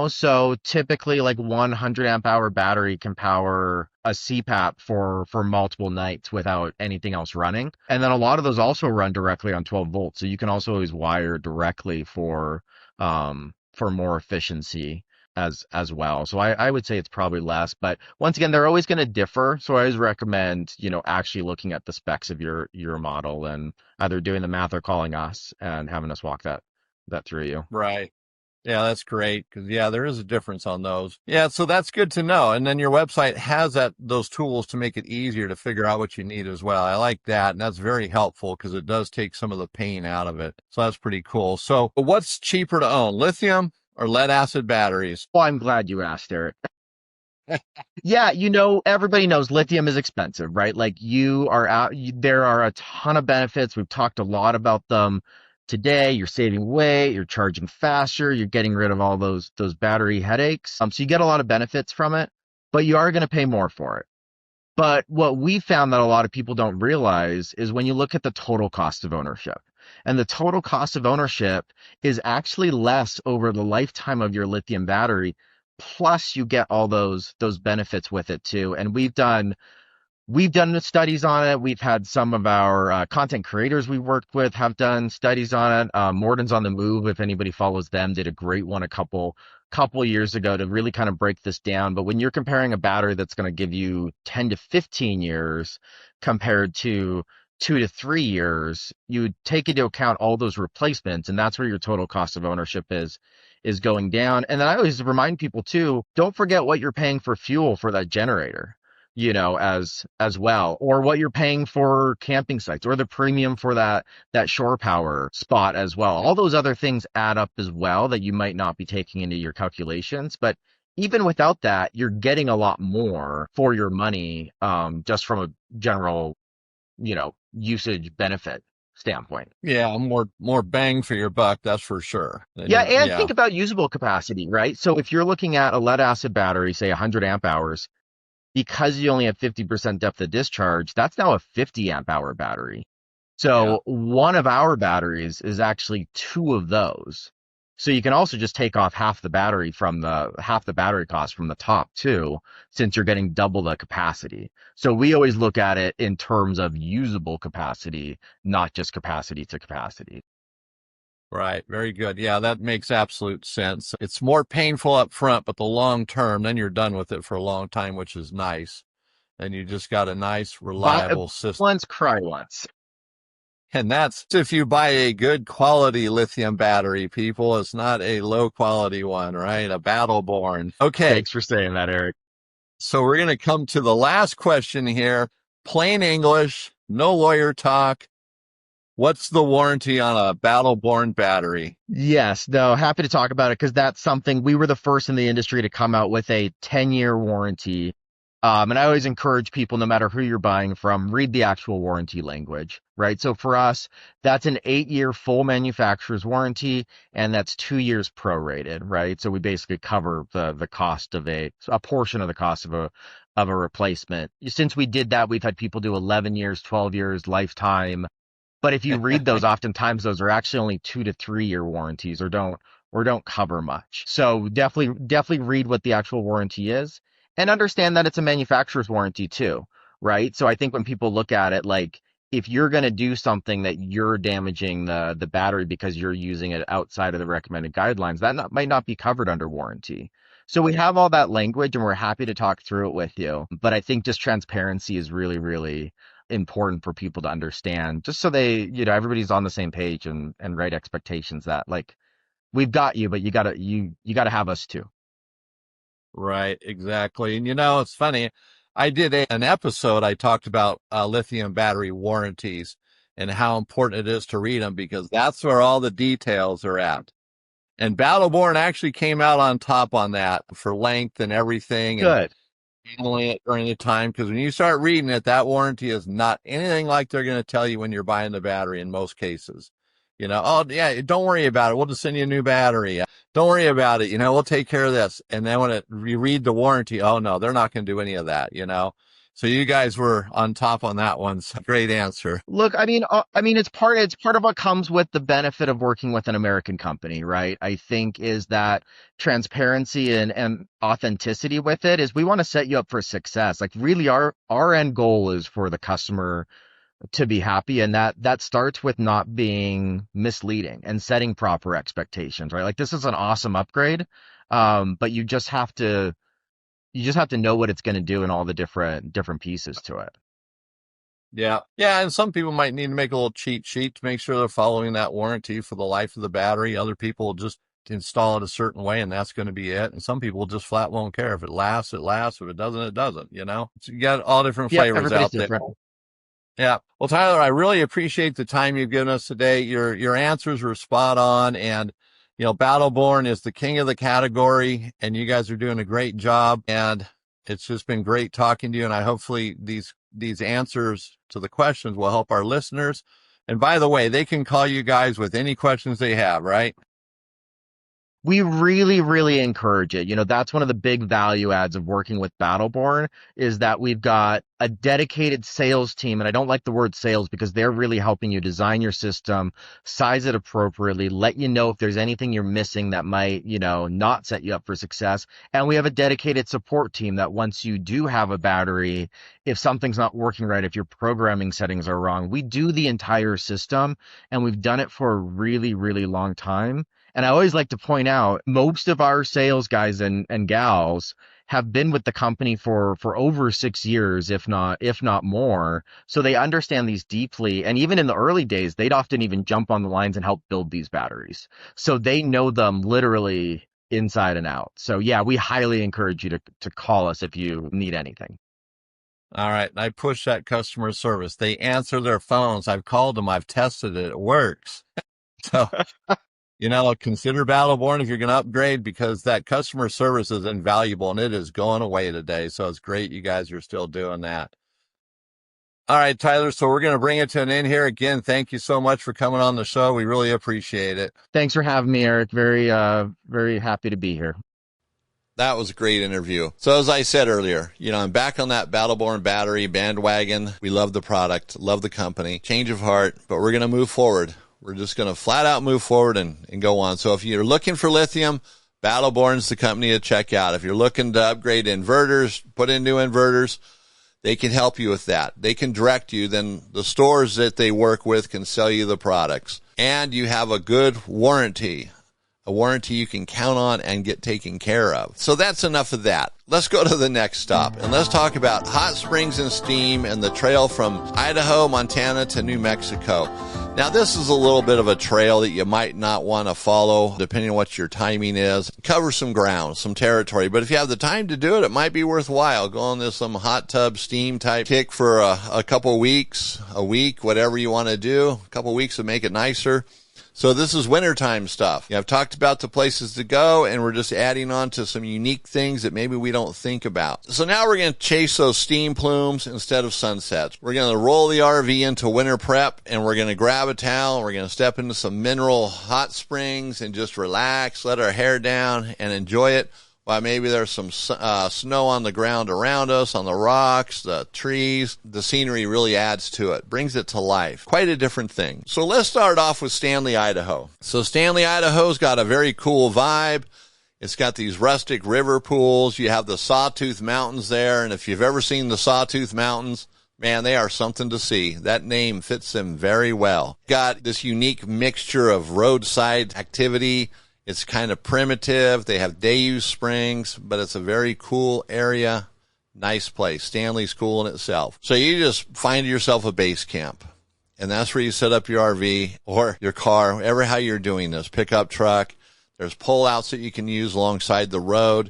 So typically, like 100 amp hour battery can power a CPAP for multiple nights without anything else running. And then a lot of those also run directly on 12 volts, so you can also always wire directly for more efficiency as well. So I would say it's probably less, but once again, they're always going to differ. So I always recommend, actually looking at the specs of your model and either doing the math or calling us and having us walk that through you. Right. Yeah, that's great because yeah, there is a difference on those. Yeah, so that's good to know. And then your website has those tools to make it easier to figure out what you need as well. I like that, and that's very helpful because it does take some of the pain out of it. So that's pretty cool. So what's cheaper to own, lithium or lead acid batteries? Well, I'm glad you asked, Eric. Yeah, everybody knows lithium is expensive, right? Like there are a ton of benefits. We've talked a lot about them today. You're saving weight, you're charging faster, you're getting rid of all those battery headaches. So you get a lot of benefits from it, but you are going to pay more for it. But what we found that a lot of people don't realize is when you look at the total cost of ownership. And the total cost of ownership is actually less over the lifetime of your lithium battery. Plus, you get all those benefits with it too. And we've done the studies on it. We've had some of our content creators we worked with have done studies on it. Morden's on the Move, if anybody follows them, did a great one a couple years ago to really kind of break this down. But when you're comparing a battery that's going to give you 10 to 15 years compared to 2 to 3 years, you take into account all those replacements, and that's where your total cost of ownership is going down. And then I always remind people too, don't forget what you're paying for fuel for that generator, as well, or what you're paying for camping sites or the premium for that shore power spot as well. All those other things add up as well that you might not be taking into your calculations. But even without that, you're getting a lot more for your money, just from a general, usage benefit standpoint. Yeah, more bang for your buck, that's for sure. Then Yeah, you're and yeah. think about usable capacity, right? So if you're looking at a lead acid battery, say 100 amp hours, because you only have 50% depth of discharge, that's now a 50 amp hour battery. Yeah. So one of our batteries is actually two of those. So you can also just take off half the battery cost from the top too, since you're getting double the capacity. So we always look at it in terms of usable capacity, not just capacity to capacity. Right. Very good. Yeah, that makes absolute sense. It's more painful up front, but the long term, then you're done with it for a long time, which is nice. And you just got a nice, Buy reliable system. once, cry once. And that's if you buy a good quality lithium battery, people. It's not a low quality one, right? A Battleborn. Okay. Thanks for saying that, Eric. So we're going to come to the last question here. Plain English, no lawyer talk. What's the warranty on a Battleborn battery? Yes, no, happy to talk about it because that's something we were the first in the industry to come out with a 10-year warranty. And I always encourage people, no matter who you're buying from, read the actual warranty language, right? So for us, that's an 8-year full manufacturer's warranty, and that's 2 years prorated, right? So we basically cover the cost of a portion of the cost of a replacement. Since we did that, we've had people do 11 years, 12 years, lifetime. But if you read those, oftentimes those are actually only 2 to 3 year warranties or don't cover much. So definitely read what the actual warranty is and understand that it's a manufacturer's warranty too, right? So I think when people look at it, like if you're going to do something that you're damaging the battery because you're using it outside of the recommended guidelines, might not be covered under warranty. So we have all that language and we're happy to talk through it with you. But I think just transparency is really, really important for people to understand, just so everybody's on the same page and right expectations that like we've got you, but you gotta have us too. Right, exactly. And it's funny. I did an episode. I talked about lithium battery warranties and how important it is to read them because that's where all the details are at. And Battleborn actually came out on top on that for length and everything and Good. handling it during the time. Because when you start reading it, that warranty is not anything like they're going to tell you when you're buying the battery in most cases. Oh, yeah, don't worry about it. We'll just send you a new battery. Don't worry about it. We'll take care of this. And then when you read the warranty, oh, no, they're not going to do any of that. So you guys were on top on that one. So great answer. Look, I mean, it's part of what comes with the benefit of working with an American company, right? I think is that transparency and authenticity with it is we want to set you up for success. Like really our end goal is for the customer to be happy, and that starts with not being misleading and setting proper expectations, right? Like this is an awesome upgrade, but you just have to know what it's going to do and all the different pieces to it. Yeah. Yeah. And some people might need to make a little cheat sheet to make sure they're following that warranty for the life of the battery. Other people will just install it a certain way and that's going to be it. And some people just flat won't care. If it lasts, it lasts. If it doesn't, it doesn't. So you got all different Yep, flavors everybody's out there. different. Yeah. Well, Tyler, I really appreciate the time you've given us today. Your answers were spot on. And, Battleborn is the king of the category and you guys are doing a great job. And it's just been great talking to you. And I hopefully these answers to the questions will help our listeners. And by the way, they can call you guys with any questions they have, right? We really, really encourage it. That's one of the big value adds of working with Battleborn is that we've got a dedicated sales team. And I don't like the word sales because they're really helping you design your system, size it appropriately, let you know if there's anything you're missing that might, not set you up for success. And we have a dedicated support team that once you do have a battery, if something's not working right, if your programming settings are wrong, we do the entire system and we've done it for a really, really long time. And I always like to point out most of our sales guys and gals have been with the company for over 6 years, if not more. So they understand these deeply. And even in the early days, they'd often even jump on the lines and help build these batteries. So they know them literally inside and out. So yeah, we highly encourage you to call us if you need anything. All right. I push that customer service. They answer their phones. I've called them. I've tested it. It works. So consider Battleborn if you're going to upgrade because that customer service is invaluable and it is going away today. So it's great you guys are still doing that. All right, Tyler. So we're going to bring it to an end here. Again, thank you so much for coming on the show. We really appreciate it. Thanks for having me, Eric. Very happy to be here. That was a great interview. So as I said earlier, I'm back on that Battleborn battery bandwagon. We love the product, love the company, change of heart, but we're going to move forward. We're just going to flat out move forward and go on. So if you're looking for lithium, Battleborn's the company to check out. If you're looking to upgrade inverters, put in new inverters, they can help you with that. They can direct you. Then the stores that they work with can sell you the products. And you have a good warranty, a warranty you can count on and get taken care of. So that's enough of that. Let's go to the next stop, and let's talk about hot springs and steam and the trail from Idaho, Montana to New Mexico. Now, this is a little bit of a trail that you might not want to follow, depending on what your timing is. Cover some ground, some territory, but if you have the time to do it, it might be worthwhile. Go on this some hot tub steam type kick for a couple weeks, a week, whatever you want to do. A couple weeks to make it nicer. So this is wintertime stuff. I've talked about the places to go, and we're just adding on to some unique things that maybe we don't think about. So now we're going to chase those steam plumes instead of sunsets. We're going to roll the RV into winter prep, and we're going to grab a towel. We're going to step into some mineral hot springs and just relax, let our hair down, and enjoy it. While maybe there's some snow on the ground around us, on the rocks, the trees. The scenery really adds to it, brings it to life. Quite a different thing. So let's start off with Stanley, Idaho. So Stanley, Idaho's got a very cool vibe. It's got these rustic river pools. You have the Sawtooth Mountains there, and if you've ever seen the Sawtooth Mountains, man, they are something to see. That name fits them very well. Got this unique mixture of roadside activity. It's kind of primitive. They have day-use springs, but it's a very cool area. Nice place. Stanley's cool in itself. So you just find yourself a base camp, and that's where you set up your RV or your car, whatever how you're doing this, pickup truck. There's pull-outs that you can use alongside the road.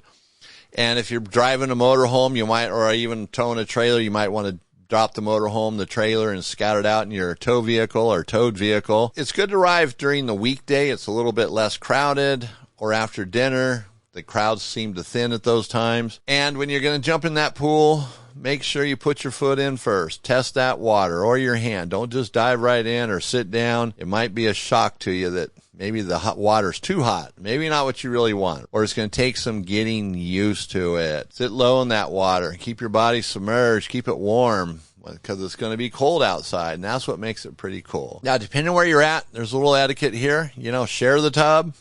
And if you're driving a motorhome, you might, or even towing a trailer, you might want to drop the motorhome, the trailer, and scout it out in your tow vehicle or towed vehicle. It's good to arrive during the weekday. It's a little bit less crowded, or after dinner. The crowds seem to thin at those times. And when you're going to jump in that pool, make sure you put your foot in first. Test that water or your hand. Don't just dive right in or sit down. It might be a shock to you that maybe the hot water's too hot. Maybe not what you really want. Or it's going to take some getting used to it. Sit low in that water. Keep your body submerged. Keep it warm, because it's going to be cold outside, and that's what makes it pretty cool. Now, depending on where you're at, there's a little etiquette here. Share the tub,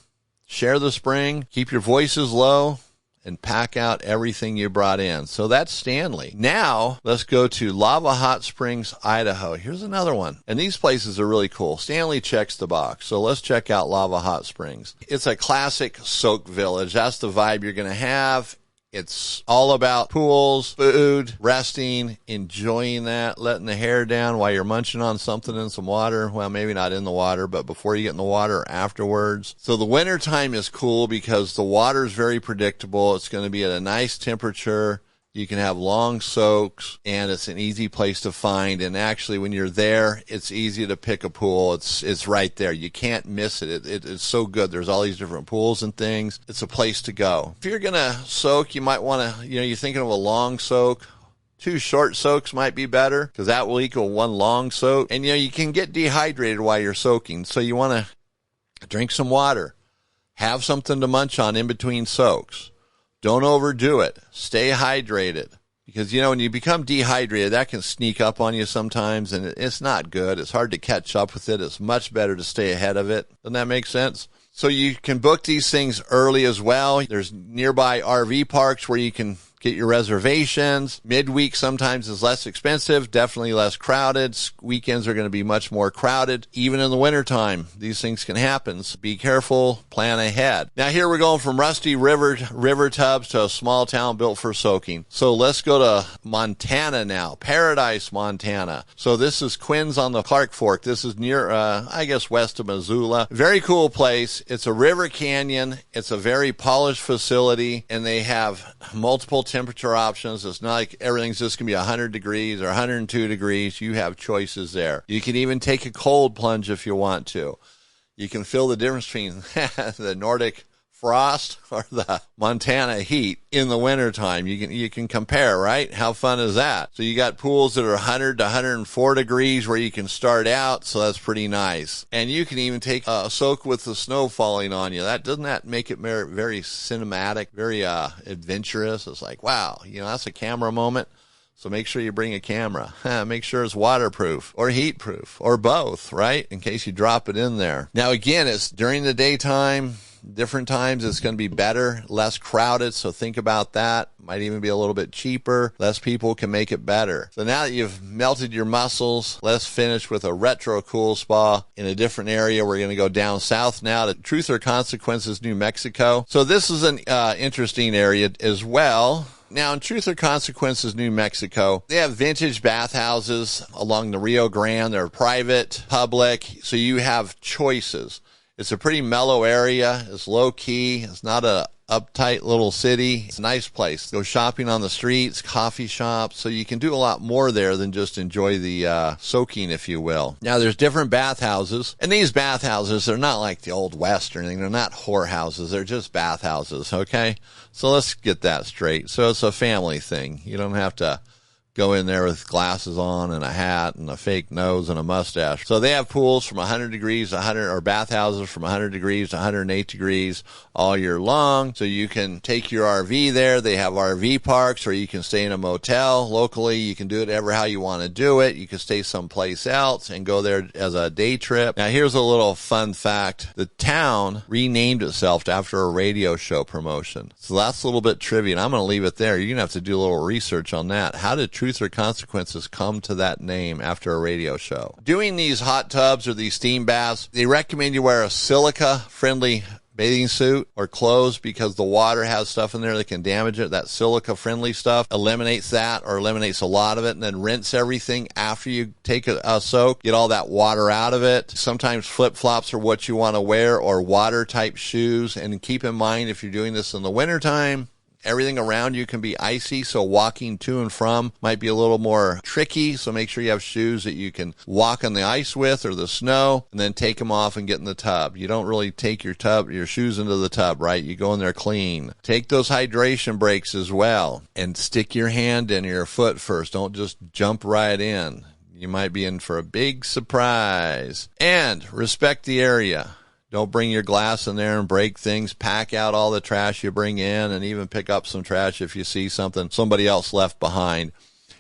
share the spring, keep your voices low, and pack out everything you brought in. So that's Stanley. Now, let's go to Lava Hot Springs, Idaho. Here's another one. And these places are really cool. Stanley checks the box. So let's check out Lava Hot Springs. It's a classic soak village. That's the vibe you're going to have. It's all about pools, food, resting, enjoying that, letting the hair down while you're munching on something in some water. Well, maybe not in the water, but before you get in the water or afterwards. So the winter time is cool because the water is very predictable. It's going to be at a nice temperature. You can have long soaks, and it's an easy place to find. And actually, when you're there, it's easy to pick a pool. It's right there. You can't miss it. It's so good. There's all these different pools and things. It's a place to go. If you're going to soak, you might want to, you're thinking of a long soak. 2 short soaks might be better, because that will equal 1 long soak. And, you can get dehydrated while you're soaking. So you want to drink some water. Have something to munch on in between soaks. Don't overdo it. Stay hydrated. Because, when you become dehydrated, that can sneak up on you sometimes, and it's not good. It's hard to catch up with it. It's much better to stay ahead of it. Doesn't that make sense? So you can book these things early as well. There's nearby RV parks where you can get your reservations. Midweek sometimes is less expensive, definitely less crowded. Weekends are going to be much more crowded. Even in the wintertime, these things can happen. So be careful, plan ahead. Now here we're going from rusty river tubs to a small town built for soaking. So let's go to Montana now, Paradise, Montana. So this is Quinn's on the Clark Fork. This is near, west of Missoula. Very cool place. It's a river canyon. It's a very polished facility, and they have multiple temperature options. It's not like everything's just going to be 100 degrees or 102 degrees. You have choices there. You can even take a cold plunge if you want to. You can feel the difference between the Nordic frost or the Montana heat in the wintertime. You can compare, right? How fun is that? So you got pools that are 100 to 104 degrees where you can start out, so that's pretty nice. And you can even take a soak with the snow falling on you. Doesn't that make it very cinematic, very adventurous? It's like, wow, that's a camera moment. So make sure you bring a camera. Make sure it's waterproof or heatproof or both, right? In case you drop it in there. Now, again, it's during the daytime. Different times it's going to be better, less crowded, so think about that. Might even be a little bit cheaper. Less people can make it better. So now that you've melted your muscles, let's finish with a retro cool spa in a different area. We're going to go down south now to Truth or Consequences, New Mexico. So this is an interesting area as well. Now, in Truth or Consequences, New Mexico, they have vintage bathhouses along the Rio Grande. They're private, public, so you have choices. It's a pretty mellow area. It's low-key. It's not a uptight little city. It's a nice place. Go shopping on the streets, coffee shops, so you can do a lot more there than just enjoy the soaking, if you will. Now, there's different bathhouses, and these bathhouses, they're not like the Old West or anything. They're not whorehouses. They're just bathhouses, okay? So let's get that straight. So it's a family thing. You don't have to go in there with glasses on and a hat and a fake nose and a mustache. So they have pools from 100 degrees, or bathhouses from 100 degrees to 108 degrees all year long. So you can take your RV there. They have RV parks, or you can stay in a motel locally. You can do it ever how you want to do it. You can stay someplace else and go there as a day trip. Now, here's a little fun fact. The town renamed itself after a radio show promotion. So that's a little bit trivia, and I'm going to leave it there. You're going to have to do a little research on that. How did Truth or Consequences come to that name after a radio show? Doing these hot tubs or these steam baths, they recommend you wear a silica-friendly bathing suit or clothes because the water has stuff in there that can damage it. That silica-friendly stuff eliminates that, or eliminates a lot of it, and then rinse everything after you take a soak. Get all that water out of it. Sometimes flip-flops are what you want to wear, or water-type shoes. And keep in mind, if you're doing this in the wintertime, everything around you can be icy, so walking to and from might be a little more tricky. So make sure you have shoes that you can walk on the ice with or the snow, and then take them off and get in the tub. You don't really take your shoes into the tub, right? You go in there clean. Take those hydration breaks as well, and stick your hand in your foot first. Don't just jump right in. You might be in for a big surprise. And respect the area. Don't bring your glass in there and break things. Pack out all the trash you bring in, and even pick up some trash if you see something somebody else left behind.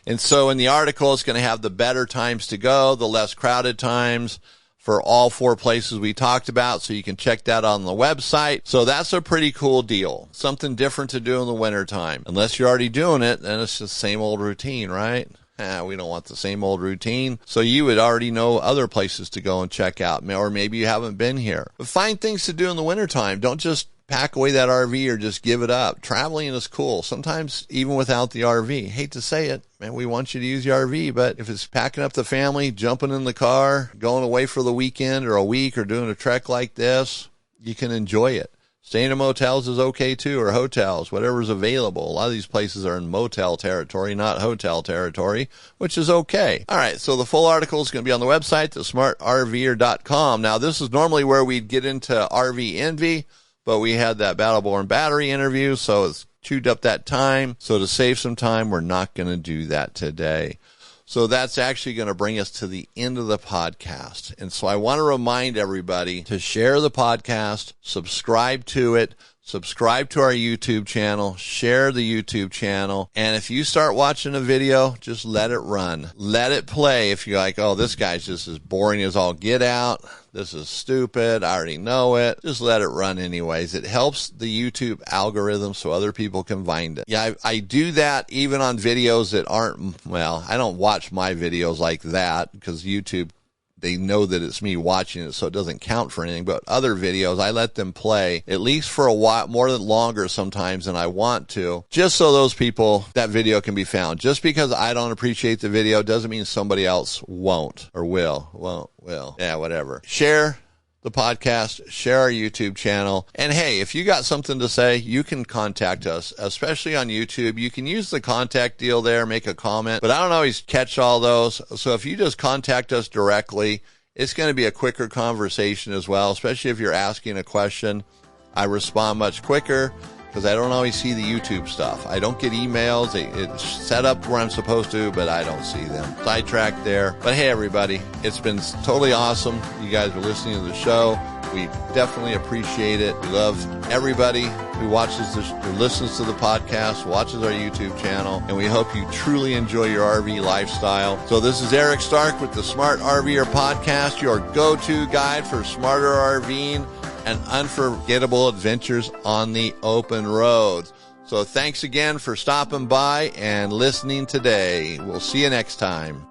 And so in the article, it's going to have the better times to go, the less crowded times for all 4 places we talked about. So you can check that on the website. So that's a pretty cool deal. Something different to do in the wintertime. Unless you're already doing it, then it's just the same old routine, right? We don't want the same old routine. So you would already know other places to go and check out, or maybe you haven't been here. But find things to do in the wintertime. Don't just pack away that RV or just give it up. Traveling is cool. Sometimes even without the RV. Hate to say it, man, we want you to use your RV, but if it's packing up the family, jumping in the car, going away for the weekend or a week, or doing a trek like this, you can enjoy it. Staying in motels is okay too, or hotels, whatever's available. A lot of these places are in motel territory, not hotel territory, which is okay. All right, so the full article is going to be on the website, thesmartrver.com. Now, this is normally where we'd get into RV envy, but we had that Battleborn battery interview, so it's chewed up that time. So to save some time, we're not going to do that today. So that's actually going to bring us to the end of the podcast. And so I want to remind everybody to share the podcast, subscribe to it, subscribe to our YouTube channel, share the YouTube channel. And if you start watching a video, just let it run. Let it play. If you're like, oh, this guy's just as boring as all get out. This is stupid. I already know it. Just let it run anyways. It helps the YouTube algorithm so other people can find it. Yeah, I do that even on videos that aren't, well, I don't watch my videos like that because YouTube, they know that it's me watching it, so it doesn't count for anything. But other videos, I let them play at least for a while, more than longer sometimes than I want to, just so those people, that video can be found. Just because I don't appreciate the video doesn't mean somebody else won't or will. Yeah, whatever. Share the podcast, share our YouTube channel. And hey, if you got something to say, you can contact us, especially on YouTube. You can use the contact deal there, make a comment, but I don't always catch all those. So if you just contact us directly, it's going to be a quicker conversation as well, especially if you're asking a question. I respond much quicker because I don't always see the YouTube stuff. I don't get emails. It's set up where I'm supposed to, but I don't see them. Sidetracked there. But hey, everybody, it's been totally awesome. You guys are listening to the show. We definitely appreciate it. We love everybody who watches this, who listens to the podcast, watches our YouTube channel, and we hope you truly enjoy your RV lifestyle. So this is Eric Stark with the Smart RVer Podcast, your go-to guide for smarter RVing and unforgettable adventures on the open road. So thanks again for stopping by and listening today. We'll see you next time.